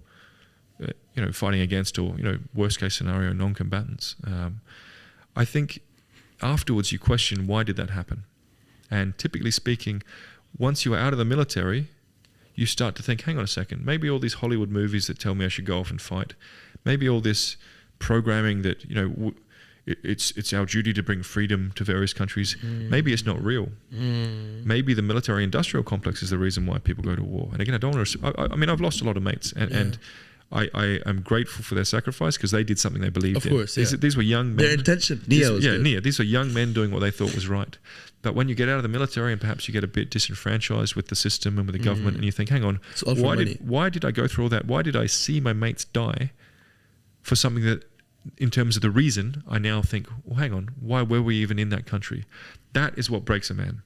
Speaker 2: you know, fighting against, or, you know, worst case scenario, non-combatants. I think afterwards you question, why did that happen? And typically speaking, once you are out of the military, you start to think, hang on a second, maybe all these Hollywood movies that tell me I should go off and fight, maybe all this programming that, you know, it's our duty to bring freedom to various countries. Maybe it's not real. Maybe the military-industrial complex is the reason why people go to war. And again, I don't want to. I mean, I've lost a lot of mates, and I am grateful for their sacrifice because they did something they believed in.
Speaker 1: Of course,
Speaker 2: These were young men.
Speaker 1: Their intention, Nia.
Speaker 2: These are young men doing what they thought was right. But when you get out of the military and perhaps you get a bit disenfranchised with the system and with the government, and you think, hang on, why did I go through all that? Why did I see my mates die for something that, in terms of the reason, I now think, well, hang on, why were we even in that country? That is what breaks a man.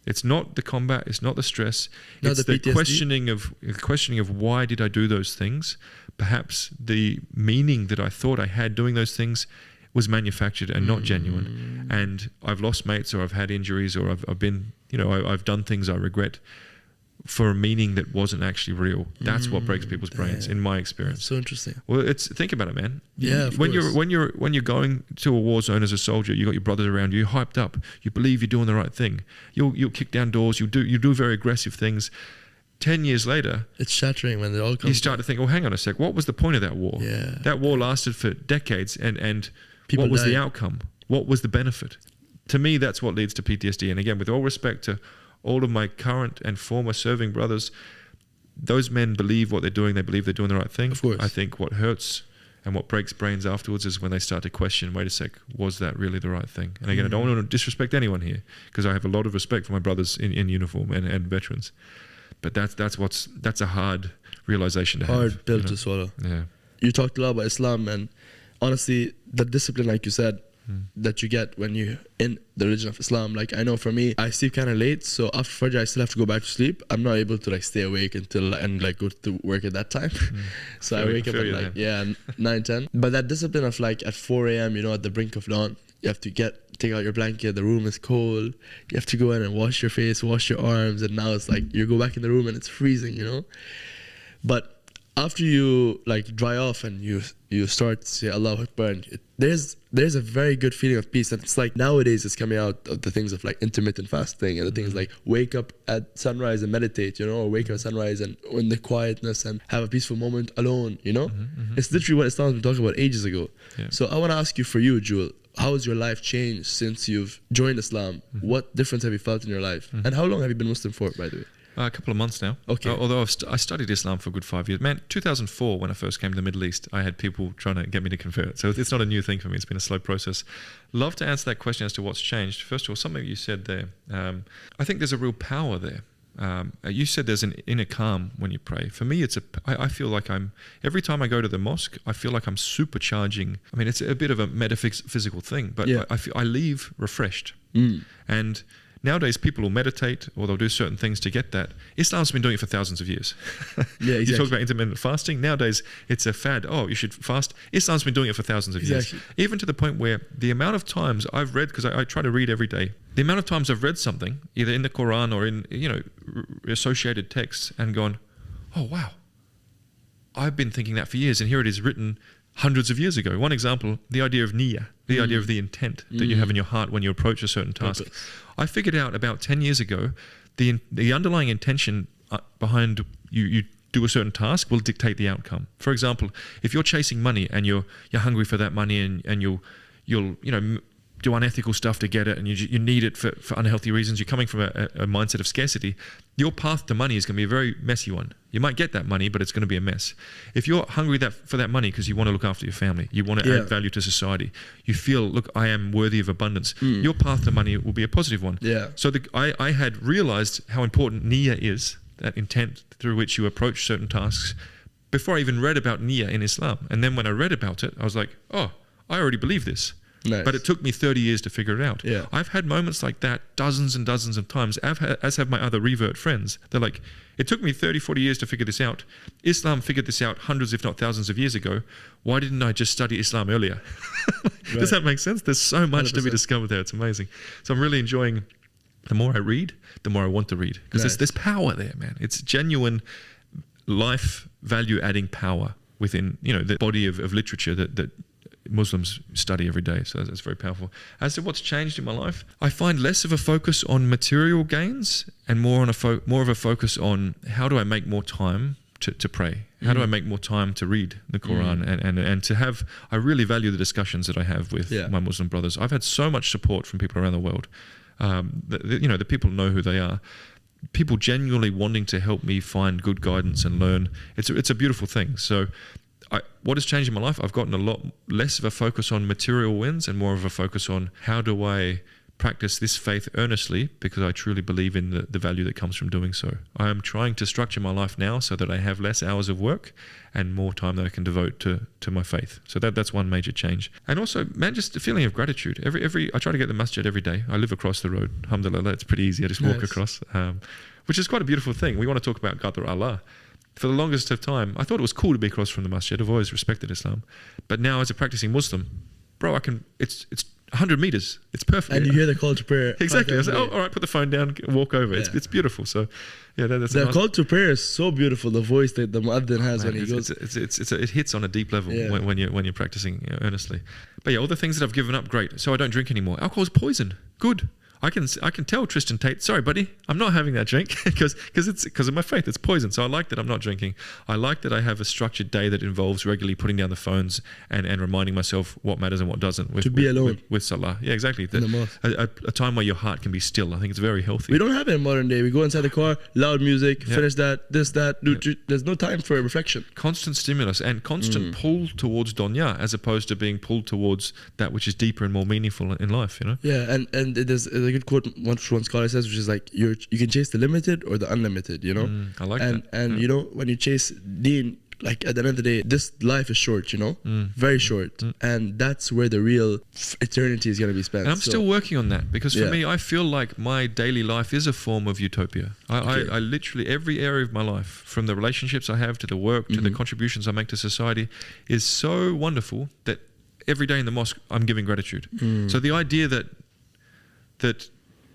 Speaker 2: It's not the combat, it's not the stress, it's the questioning of why did I do those things? Perhaps the meaning that I thought I had doing those things was manufactured and not genuine. And I've lost mates, or I've had injuries, or I've been, you know, I've done things I regret for a meaning that wasn't actually real. That's what breaks people's brains, in my experience.
Speaker 1: That's so interesting.
Speaker 2: Well, think about it, man.
Speaker 1: Yeah,
Speaker 2: when you're going to a war zone as a soldier, you got your brothers around you, you're hyped up, you believe you're doing the right thing. You'll kick down doors, you do very aggressive things. 10 years later,
Speaker 1: it's shattering when it all comes.
Speaker 2: You start to think, well, hang on a sec, what was the point of that war?
Speaker 1: Yeah.
Speaker 2: That war lasted for decades, and
Speaker 1: People
Speaker 2: what was
Speaker 1: died.
Speaker 2: the outcome? What was the benefit? To me, that's what leads to PTSD. And again, with all respect to all of my current and former serving brothers, those men believe what they're doing. They believe they're doing the right thing.
Speaker 1: Of course.
Speaker 2: I think what hurts and what breaks brains afterwards is when they start to question, wait a sec, was that really the right thing? And again, I don't want to disrespect anyone here, because I have a lot of respect for my brothers in uniform and veterans. But that's a hard realization to have.
Speaker 1: Hard pill to swallow.
Speaker 2: Yeah.
Speaker 1: You talked a lot about Islam, and honestly, the discipline, like you said, that you get when you're in the religion of Islam. Like, I know for me, I sleep kind of late, so after Fajr I still have to go back to sleep. I'm not able to like stay awake until and like go to work at that time. So I wake up at like 9, 10. But that discipline of like at 4 a.m, you know, at the brink of dawn, you have to take out your blanket, the room is cold, you have to go in and wash your face, wash your arms, and now it's like you go back in the room and it's freezing, you know. But after you like dry off and you start to say Allahu Akbar, and there's a very good feeling of peace. And it's like nowadays it's coming out of the things of like intermittent fasting and the things like wake up at sunrise and meditate, you know, or wake up at sunrise and in the quietness and have a peaceful moment alone, you know. It's literally what Islam was talking about ages ago. So I want to ask you, for you, Jewel, how has your life changed since you've joined Islam? What difference have you felt in your life? And how long have you been Muslim for, by the way?
Speaker 2: A couple of months now.
Speaker 1: Okay.
Speaker 2: Although I studied Islam for a good 5 years. Man, 2004, when I first came to the Middle East, I had people trying to get me to convert. So it's not a new thing for me. It's been a slow process. Love to answer that question as to what's changed. First of all, something you said there. I think there's a real power there. You said there's an inner calm when you pray. For me, I feel like every time I go to the mosque, I feel like I'm supercharging. I mean, it's a bit of a metaphysical thing, but I leave refreshed. And nowadays, people will meditate or they'll do certain things to get that. Islam's been doing it for thousands of years.
Speaker 1: Yeah, exactly.
Speaker 2: You talk about intermittent fasting. Nowadays, it's a fad. Oh, you should fast. Islam's been doing it for thousands of years. Even to the point where the amount of times I've read, because I try to read every day, the amount of times I've read something, either in the Quran or in, you know, associated texts, and gone, oh, wow, I've been thinking that for years, and here it is written hundreds of years ago. One example, the idea of niyyah, the idea of the intent that you have in your heart when you approach a certain task. I figured out about 10 years ago, the underlying intention behind you do a certain task will dictate the outcome. For example, if you're chasing money and you're hungry for that money and you'll you know, do unethical stuff to get it, and you need it for unhealthy reasons. You're coming from a mindset of scarcity. Your path to money is going to be a very messy one. You might get that money, but it's going to be a mess. If you're hungry for that money because you want to look after your family, you want to add value to society, you feel, look, I am worthy of abundance, your path to money will be a positive one.
Speaker 1: Yeah.
Speaker 2: So I had realized how important niyyah is, that intent through which you approach certain tasks, before I even read about niyyah in Islam. And then when I read about it, I was like, oh, I already believe this.
Speaker 1: Nice.
Speaker 2: But it took me 30 years to figure it out.
Speaker 1: Yeah.
Speaker 2: I've had moments like that dozens and dozens of times, as have my other revert friends. They're like, it took me 30, 40 years to figure this out. Islam figured this out hundreds, if not thousands of years ago. Why didn't I just study Islam earlier? Right. Does that make sense? There's so much 100%. To be discovered there. It's amazing. So I'm really enjoying, the more I read, the more I want to read. Because there's power there, man. It's genuine life value adding power within, the body of literature that Muslims study every day. So that's very powerful. As to what's changed in my life, I find less of a focus on material gains and more of a focus on how do I make more time to pray? How do I make more time to read the Quran and to have, I really value the discussions that I have with my Muslim brothers. I've had so much support from people around the world. The people know who they are. People genuinely wanting to help me find good guidance and learn. It's a beautiful thing. So what has changed in my life? I've gotten a lot less of a focus on material wins and more of a focus on how do I practice this faith earnestly, because I truly believe in the value that comes from doing so. I am trying to structure my life now so that I have less hours of work and more time that I can devote to my faith. So that's one major change. And also, man, just a feeling of gratitude. I try to get the masjid every day. I live across the road. Alhamdulillah, it's pretty easy. I just walk across, which is quite a beautiful thing. We want to talk about Qadr Allah. For the longest of time, I thought it was cool to be across from the masjid. I've always respected Islam. But now as a practicing Muslim, bro, it's 100 meters. It's perfect.
Speaker 1: And you hear the call to prayer.
Speaker 2: Exactly. I was like, all right, put the phone down, walk over. Yeah. It's beautiful. So, that's
Speaker 1: the call to prayer is so beautiful. The voice that the muaddin has when he goes.
Speaker 2: It hits on a deep level when you're practicing earnestly. But all the things that I've given up, great. So I don't drink anymore. Alcohol is poison. Good. I can tell Tristan Tate, sorry buddy, I'm not having that drink because of my faith. It's poison. So I like that I'm not drinking. I like that I have a structured day that involves regularly putting down the phones and reminding myself what matters and what doesn't. With Salah. Yeah, exactly. A time where your heart can be still. I think it's very healthy.
Speaker 1: We don't have it in modern day. We go inside the car, loud music, finish that, there's no time for reflection. Constant
Speaker 2: stimulus and constant pull towards dunya as opposed to being pulled towards that which is deeper and more meaningful in life,
Speaker 1: Yeah, and there's a good quote one scholar says, which is like you can chase the limited or the unlimited,
Speaker 2: I like that.
Speaker 1: And when you chase deen, like at the end of the day, this life is short, very short, and that's where the real eternity is going to be spent.
Speaker 2: And I'm still working on that because for me, I feel like my daily life is a form of utopia. I literally, every area of my life, from the relationships I have to the work to the contributions I make to society, is so wonderful that every day in the mosque I'm giving gratitude. So the idea that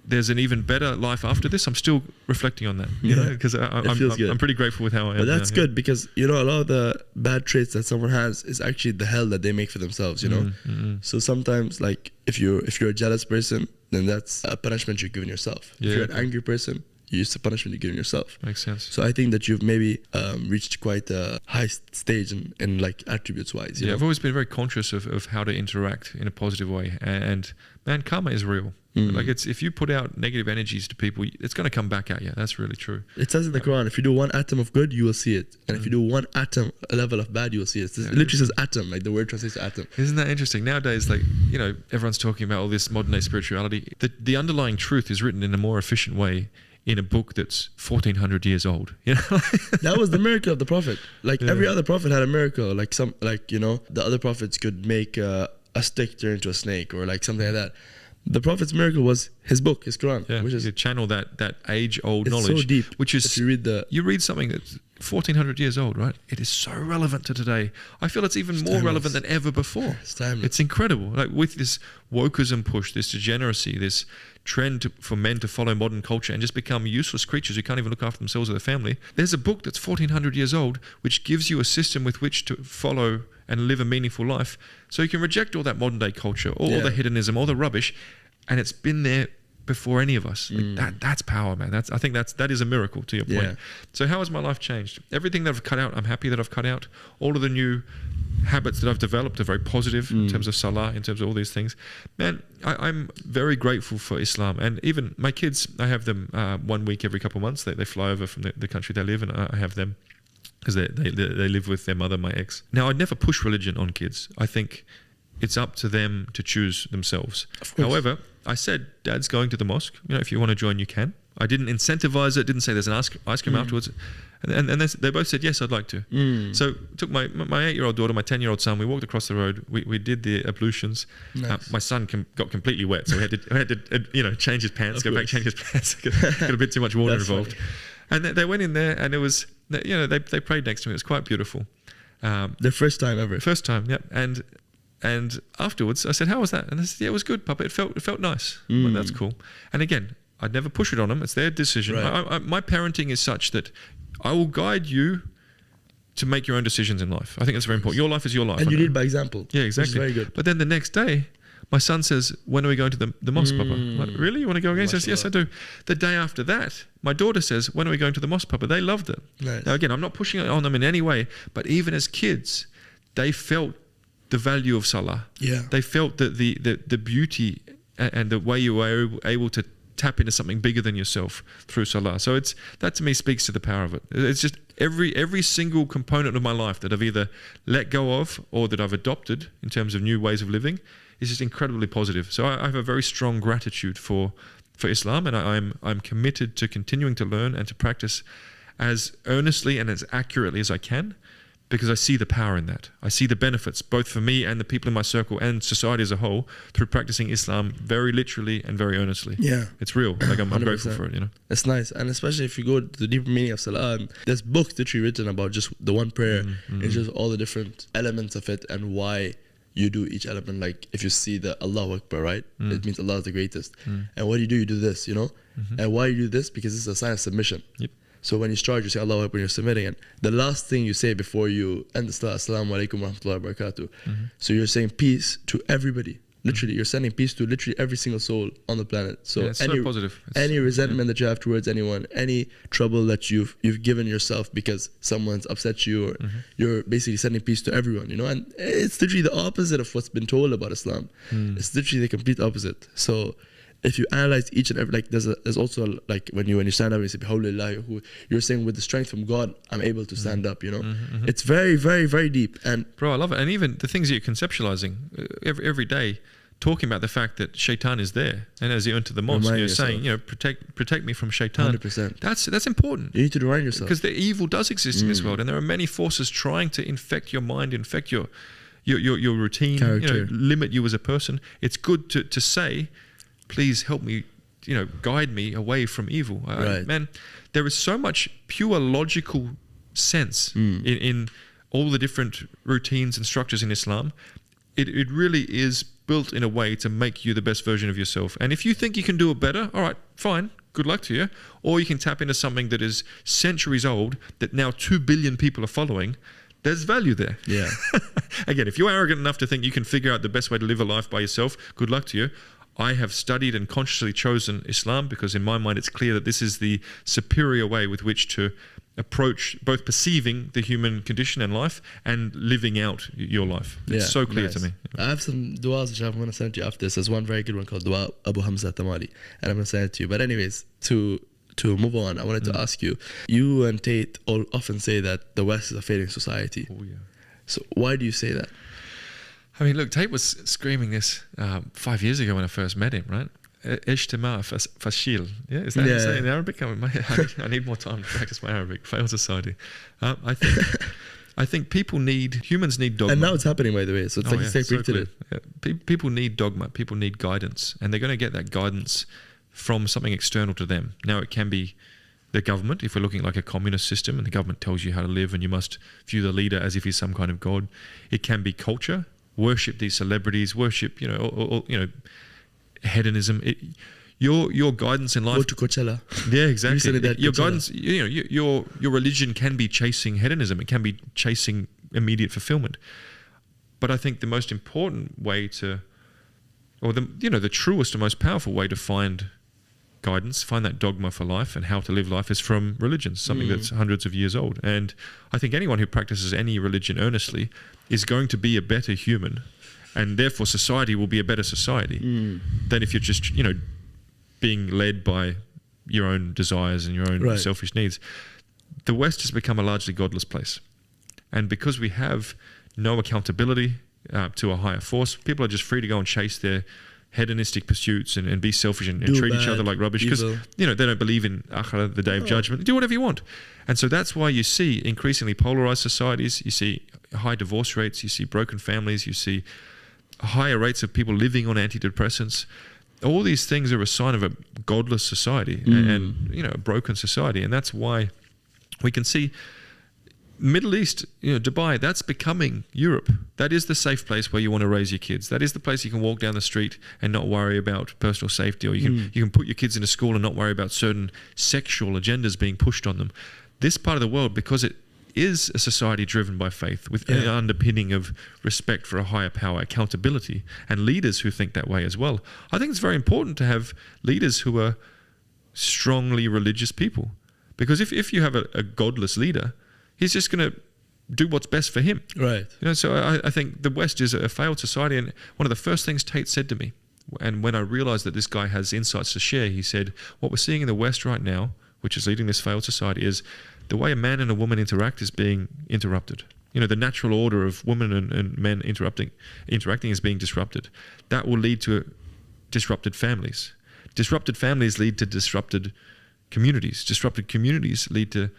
Speaker 2: there's an even better life after this, I'm still reflecting on that, because I'm pretty grateful with how I am.
Speaker 1: But that's good because, a lot of the bad traits that someone has is actually the hell that they make for themselves, So sometimes, like, if you're a jealous person, then that's a punishment you're giving yourself. If you're an angry person, it's a punishment you're giving yourself.
Speaker 2: Makes sense.
Speaker 1: So I think that you've maybe reached quite a high stage in like attributes wise.
Speaker 2: I've always been very conscious of how to interact in a positive way. And man, karma is real. Like if you put out negative energies to people, it's going to come back at you. That's really true.
Speaker 1: It says in the Quran, if you do one atom of good, you will see it. And if you do one atom, a level of bad, you will see it. It literally says atom, like the word translates to atom.
Speaker 2: Isn't that interesting? Nowadays, like, everyone's talking about all this modern day spirituality. The underlying truth is written in a more efficient way in a book that's 1400 years old.
Speaker 1: That was the miracle of the prophet. Like every other prophet had a miracle. Like the other prophets could make a stick turn into a snake or like something like that. The prophet's miracle was his book, his Quran, which is
Speaker 2: you channel that age-old knowledge.
Speaker 1: It's so deep.
Speaker 2: Which is if you read something that's 1400 years old, right? It is so relevant to today. I feel it's even more relevant than ever before. It's incredible. Like with this wokeism push, this degeneracy, this trend for men to follow modern culture and just become useless creatures who can't even look after themselves or their family. There's a book that's 1400 years old, which gives you a system with which to follow and live a meaningful life. So you can reject all that modern day culture, all the hedonism, all the rubbish, and it's been there before any of us. Like that's power, man. I think that is a miracle, to your point. So how has my life changed? Everything that I've cut out, I'm happy that I've cut out. All of the new habits that I've developed are very positive in terms of salah, in terms of all these things. Man, I'm very grateful for Islam. And even my kids, I have them 1 week every couple of months. They fly over from the country they live in. I have them because they live with their mother, my ex. Now, I'd never push religion on kids. I think it's up to them to choose themselves. However, I said, Dad's going to the mosque. If you want to join, you can. I didn't incentivize it, didn't say there's an ice cream afterwards. And they both said, yes, I'd like to. So took my 8-year-old daughter, my 10-year-old son, we walked across the road, we did the ablutions. Nice. My son got completely wet, so we had to change his pants, change his pants, got a bit too much water involved. Funny. And they went in there, and it was, they prayed next to me. It was quite beautiful.
Speaker 1: Their first time ever.
Speaker 2: First time, yeah. And afterwards, I said, how was that? And they said, yeah, it was good, Papa. It felt nice. Well, that's cool. And again, I'd never push it on them. It's their decision. Right. My parenting is such that I will guide you to make your own decisions in life. I think that's very important. Your life is your life.
Speaker 1: And you lead by example.
Speaker 2: Yeah, exactly.
Speaker 1: Which is very good.
Speaker 2: But then the next day, my son says, when are we going to the mosque, Papa? I'm like, really? You want to go again? He says, yes, I do. The day after that, my daughter says, when are we going to the mosque, Papa? They loved it. Nice. Now, again, I'm not pushing it on them in any way, but even as kids, they felt the value of salah. Yeah. They felt the beauty and the way you were able to tap into something bigger than yourself through salah. So that to me speaks to the power of it. It's just every single component of my life that I've either let go of or that I've adopted in terms of new ways of living is just incredibly positive. So I have a very strong gratitude for Islam, and I'm committed to continuing to learn and to practice as earnestly and as accurately as I can, because I see the power in that. I see the benefits, both for me and the people in my circle and society as a whole, through practicing Islam very literally and very earnestly. Yeah. It's real. Like I'm grateful for it,
Speaker 1: It's nice. And especially if you go to the deeper meaning of Salah, there's books literally written about just the one prayer. It's just all the different elements of it and why you do each element. Like if you see the Allahu Akbar, right? It means Allah is the greatest. And what do? You do this, And why you do this? Because it's a sign of submission. Yep. So when you start, you say Allahu Akbar when you're submitting, and the last thing you say before you end the salah, Assalamu alaikum wa rahmatullahi wa barakatuh. So you're saying peace to everybody. Literally, you're sending peace to literally every single soul on the planet. So
Speaker 2: it's so positive.
Speaker 1: Any resentment that you have towards anyone, any trouble that you've given yourself because someone's upset you, or you're basically sending peace to everyone, And it's literally the opposite of what's been told about Islam. It's literally the complete opposite. So if you analyze each and every, like there's also like when you stand up and you say Bihawlillah, you're saying with the strength from God I'm able to stand up, It's very, very, very deep. And
Speaker 2: bro, I love it. And even the things that you're conceptualizing every day, talking about the fact that shaitan is there, and as you enter the mosque, you're saying, protect me from shaitan.
Speaker 1: 100%.
Speaker 2: That's important.
Speaker 1: You need to remind yourself,
Speaker 2: because the evil does exist in this world, and there are many forces trying to infect your mind, infect your routine, limit you as a person. It's good to say, please help me, guide me away from evil. Man, there is so much pure logical sense in all the different routines and structures in Islam. It really is built in a way to make you the best version of yourself. And if you think you can do it better, all right, fine, good luck to you. Or you can tap into something that is centuries old that now 2 billion people are following. There's value there.
Speaker 1: Yeah.
Speaker 2: Again, if you're arrogant enough to think you can figure out the best way to live a life by yourself, good luck to you. I have studied and consciously chosen Islam because in my mind it's clear that this is the superior way with which to approach both perceiving the human condition and life and living out your life. It's so clear to me.
Speaker 1: I have some du'as which I'm going to send to you after this. There's one very good one called Dua Abu Hamza Tamali, and I'm going to send it to you. But anyways, to move on, I wanted to ask you and Tate often say that the West is a failing society. Oh, yeah. So why do you say that?
Speaker 2: I mean, look, Tate was screaming this 5 years ago when I first met him, right? Ijtima fashil. Yeah, is that how you say it in Arabic? I need more time to practice my Arabic. Fail society. I think humans need dogma.
Speaker 1: And now it's happening, by the way. So it's like you say, predicted it.
Speaker 2: People need dogma. People need guidance. And they're going to get that guidance from something external to them. Now, it can be the government, if we're looking like a communist system and the government tells you how to live and you must view the leader as if he's some kind of god. It can be culture. Worship these celebrities, worship, hedonism. Your guidance in life.
Speaker 1: Go to Coachella.
Speaker 2: Yeah, exactly. Your guidance, your religion can be chasing hedonism. It can be chasing immediate fulfillment. But I think the most important way the truest and most powerful way to find guidance, find that dogma for life and how to live life is from religion, something that's hundreds of years old. And I think anyone who practices any religion earnestly is going to be a better human, and therefore society will be a better society than if you're just, being led by your own desires and your own selfish needs. The West has become a largely godless place. And because we have no accountability to a higher force, people are just free to go and chase their hedonistic pursuits and be selfish and treat each other like rubbish because they don't believe in Akhira, the day of judgment. Do whatever you want. And so that's why you see increasingly polarized societies. You see high divorce rates. You see broken families. You see higher rates of people living on antidepressants. All these things are a sign of a godless society and a broken society. And that's why we can see Middle East, Dubai, that's becoming Europe. That is the safe place where you want to raise your kids. That is the place you can walk down the street and not worry about personal safety, or you can put your kids into school and not worry about certain sexual agendas being pushed on them. This part of the world, because it is a society driven by faith with an underpinning of respect for a higher power, accountability, and leaders who think that way as well. I think it's very important to have leaders who are strongly religious people, because if you have a godless leader, he's just going to do what's best for him.
Speaker 1: Right.
Speaker 2: So I think the West is a failed society. And one of the first things Tate said to me, and when I realized that this guy has insights to share, he said, what we're seeing in the West right now, which is leading this failed society, is the way a man and a woman interact is being interrupted. The natural order of women and men interacting is being disrupted. That will lead to disrupted families. Disrupted families lead to disrupted communities. Disrupted communities lead to,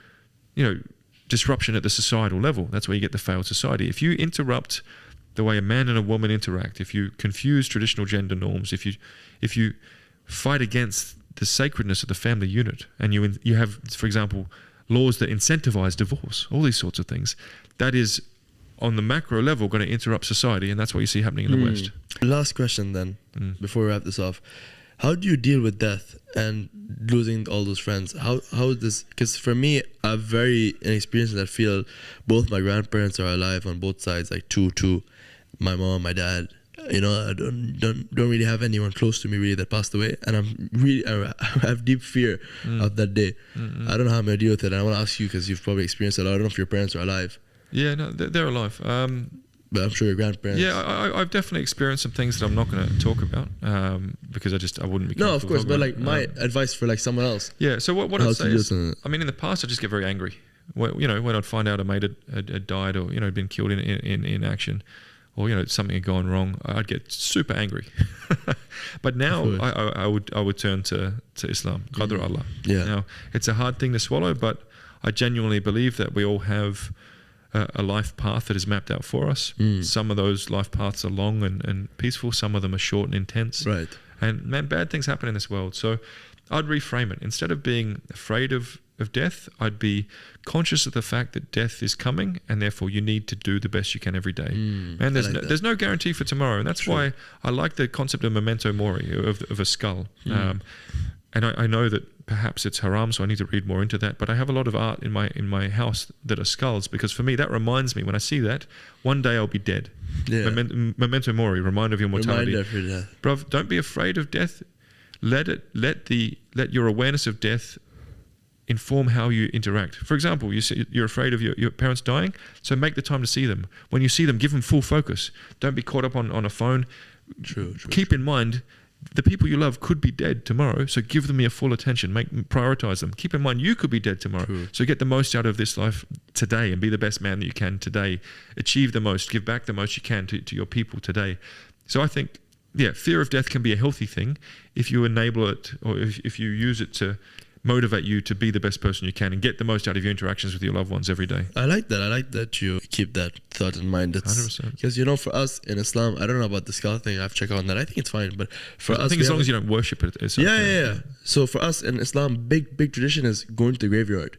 Speaker 2: disruption at the societal level. That's where you get the failed society. If you interrupt the way a man and a woman interact, if you confuse traditional gender norms, if you fight against the sacredness of the family unit, and you have, for example, laws that incentivize divorce, all these sorts of things, that is on the macro level going to interrupt society, and that's what you see happening in the West.
Speaker 1: Last question then, before we wrap this off. How do you deal with death and losing all those friends? How is this? Because for me, I'm very inexperienced in that field. Both my grandparents are alive on both sides, like two. My mom, my dad. I don't really have anyone close to me really that passed away, and I have deep fear of that day. I don't know how I'm gonna deal with it. And I want to ask you, because you've probably experienced it a lot. I don't know if your parents are alive.
Speaker 2: Yeah, no, they're alive.
Speaker 1: But I'm sure your grandparents.
Speaker 2: Yeah, I've definitely experienced some things that I'm not going to talk about because I wouldn't be.
Speaker 1: No, of course, but like my advice for like someone else.
Speaker 2: Yeah, so what I'd say is, in the past I just get very angry. When I'd find out a mate had died, or had been killed in action, or something had gone wrong, I'd get super angry. But now I would turn to Islam, Qadr Allah.
Speaker 1: Yeah.
Speaker 2: Now it's a hard thing to swallow, but I genuinely believe that we all have a life path that is mapped out for us. Some of those life paths are long and peaceful. Some of them are short and intense.
Speaker 1: Right.
Speaker 2: And man, bad things happen in this world. So I'd reframe it. Instead of being afraid of death, I'd be conscious of the fact that death is coming, and therefore you need to do the best you can every day. And there's no guarantee for tomorrow. And that's why I like the concept of memento mori, of a skull. And I know that perhaps it's haram, so I need to read more into that. But I have a lot of art in my house that are skulls, because for me that reminds me, when I see that, one day I'll be dead. Yeah. Memento mori, reminder of your mortality.
Speaker 1: Reminder for death.
Speaker 2: Bruv, don't be afraid of death. Let your awareness of death inform how you interact. For example, you're afraid of your parents dying, so make the time to see them. When you see them, give them full focus. Don't be caught up on a phone.
Speaker 1: True.
Speaker 2: Keep in mind, the people you love could be dead tomorrow, so give them your full attention. Prioritize them. Keep in mind, you could be dead tomorrow. True. So get the most out of this life today and be the best man that you can today. Achieve the most, give back the most you can to your people today. So I think, fear of death can be a healthy thing if you enable it, or if you use it to motivate you to be the best person you can and get the most out of your interactions with your loved ones every day.
Speaker 1: I like that you keep that thought in mind.
Speaker 2: 100%.
Speaker 1: Because for us in Islam, I don't know about the skull thing. I've checked on that. I think it's fine, but for us,
Speaker 2: I think as long as you don't worship it, it's okay.
Speaker 1: Yeah. So for us in Islam, big tradition is going to the graveyard.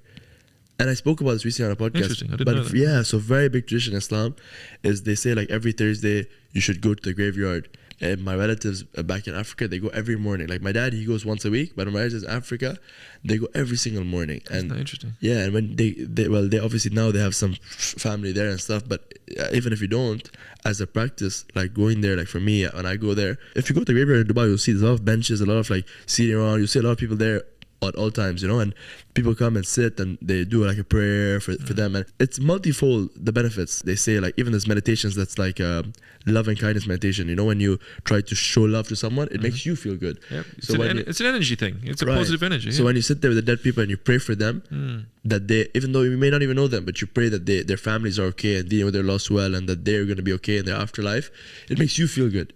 Speaker 1: And I spoke about this recently on a podcast.
Speaker 2: Interesting. I didn't know that.
Speaker 1: Yeah, so very big tradition in Islam is they say like every Thursday you should go to the graveyard And my relatives back in Africa, they go every morning. Like my dad, he goes once a week, but my relatives in Africa, they go every single morning.
Speaker 2: Isn't that interesting?
Speaker 1: Yeah, and when they obviously now they have some family there and stuff, but even if you don't, as a practice, like going there, like for me, when I go there, if you go to the graveyard in Dubai, you'll see there's a lot of benches, a lot of like seating around, you'll see a lot of people there at all times, you know, and people come and sit and they do like a prayer for them, and it's multifold, the benefits. They say like even there's meditations that's like love and kindness meditation, you know, when you try to show love to someone, it makes you feel good.
Speaker 2: Yep.
Speaker 1: So
Speaker 2: it's an energy thing. It's a positive energy.
Speaker 1: So when you sit there with the dead people and you pray for them, that they, even though you may not even know them, but you pray that their families are okay and dealing with their loss well, and that they're going to be okay in their afterlife, it makes you feel good.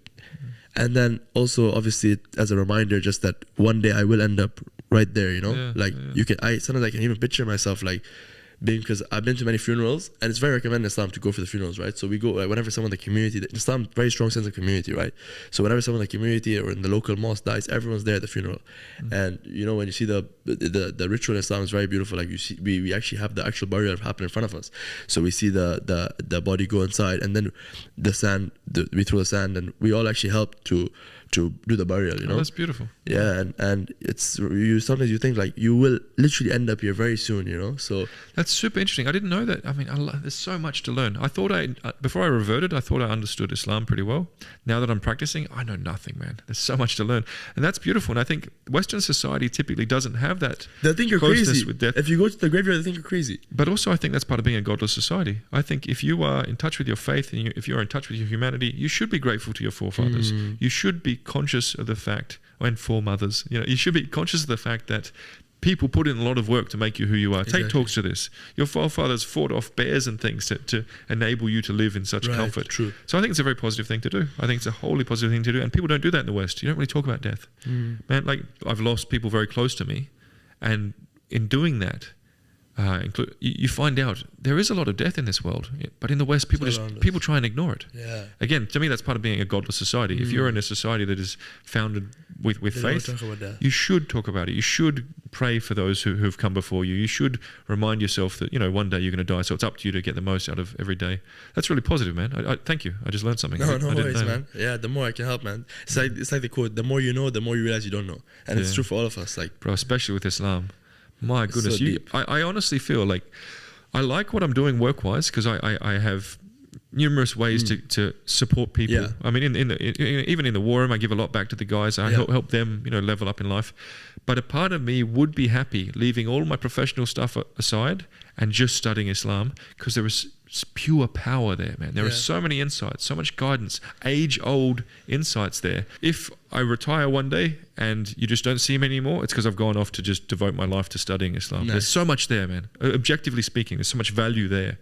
Speaker 1: And then also obviously as a reminder, just that one day I will end up right there, you know, you can, sometimes I can even picture myself like being, because I've been to many funerals, and it's very recommended in Islam to go for the funerals, right? So we go, like, whenever someone in the community, in Islam, very strong sense of community, right? So whenever someone in the community or in the local mosque dies, everyone's there at the funeral. And you know, when you see the ritual in Islam is very beautiful. Like you see, we actually have the actual burial happen in front of us. So we see the body go inside, and then the sand, we throw the sand, and we all actually help to do the burial, you know.
Speaker 2: That's beautiful.
Speaker 1: Yeah, and it's, you sometimes you think like you will literally end up here very soon, you know. So
Speaker 2: that's super interesting. I didn't know that. I mean, there's so much to learn. I thought before I reverted, I thought I understood Islam pretty well. Now that I'm practicing, I know nothing, man. There's so much to learn, and that's beautiful. And I think Western society typically doesn't have that.
Speaker 1: They think you're crazy
Speaker 2: with death.
Speaker 1: If you go to the graveyard, they think you're crazy.
Speaker 2: But also, I think that's part of being a godless society. I think if you are in touch with your faith, and if you're in touch with your humanity, you should be grateful to your forefathers. You should be conscious of the fact, and foremothers, you know, you should be conscious of the fact that people put in a lot of work to make you who you are. Tate talks to this. Your forefathers fought off bears and things to enable you to live in such comfort.
Speaker 1: True.
Speaker 2: So I think it's a very positive thing to do. I think it's a wholly positive thing to do, and people don't do that in the West. You don't really talk about death. Man, like I've lost people very close to me, and in doing that, you find out there is a lot of death in this world, but in the West, people try and ignore it.
Speaker 1: Yeah.
Speaker 2: Again, to me, that's part of being a godless society. If you're in a society that is founded with faith, you should talk about it. You should pray for those who've come before you. You should remind yourself that, you know, one day you're going to die, so it's up to you to get the most out of every day. That's really positive, man. I thank you. I just learned something.
Speaker 1: No worries, man. Yeah, the more I can help, man. It's like the quote: the more you know, the more you realize you don't know, and it's true for all of us. Like,
Speaker 2: bro, especially with Islam. My goodness,
Speaker 1: so
Speaker 2: I honestly feel like I like what I'm doing work-wise, because I have numerous ways to support people.
Speaker 1: Yeah.
Speaker 2: I mean, even in the war room, I give a lot back to the guys. I help them, you know, level up in life. But a part of me would be happy leaving all my professional stuff aside and just studying Islam, because there is pure power there, man. There are so many insights, so much guidance, age-old insights there. If I retire one day and you just don't see me anymore, it's because I've gone off to just devote my life to studying Islam.
Speaker 1: Nice.
Speaker 2: There's so much there, man. Objectively speaking, there's so much value there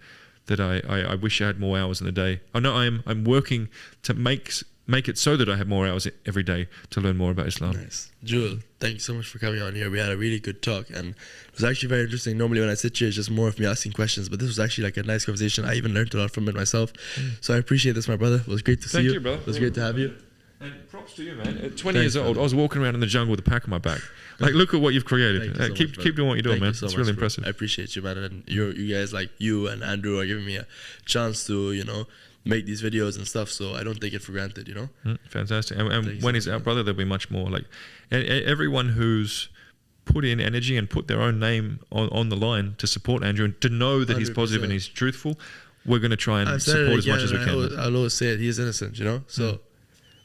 Speaker 2: that I wish I had more hours in the day. I know I'm working to make it so that I have more hours every day to learn more about Islam.
Speaker 1: Nice. Jewel, thank you so much for coming on here. We had a really good talk, and it was actually very interesting. Normally when I sit here, it's just more of me asking questions, but this was actually like a nice conversation. I even learned a lot from it myself. So I appreciate this, my brother. It was great to see you.
Speaker 2: Thank you, brother.
Speaker 1: It was great to have you.
Speaker 2: And props to you, man. At 20 years old, I was walking around in the jungle with a pack on my back. Like, look at what you've created. Keep doing what you're doing, man. It's really impressive.
Speaker 1: I appreciate you, man. And you guys, like you and Andrew, are giving me a chance to, you know, make these videos and stuff. So I don't take it for granted, you know.
Speaker 2: Fantastic. And when he's out, brother, there'll be much more. Like everyone who's put in energy and put their own name on the line to support Andrew and to know that 100%. He's positive and he's truthful, we're going to try and support as much as we can.
Speaker 1: I'll always say it. He's innocent, you know. So.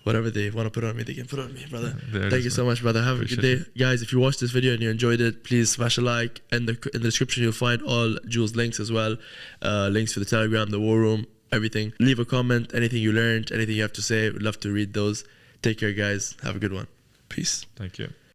Speaker 1: Whatever they want to put on me, they can put on me, brother. Thank you so much, brother. Have a good day. Guys, if you watched this video and you enjoyed it, please smash a like. And in the description, you'll find all Jules' links as well. Links to the Telegram, the War Room, everything. Leave a comment, anything you learned, anything you have to say. We'd love to read those. Take care, guys. Have a good one. Peace.
Speaker 2: Thank you.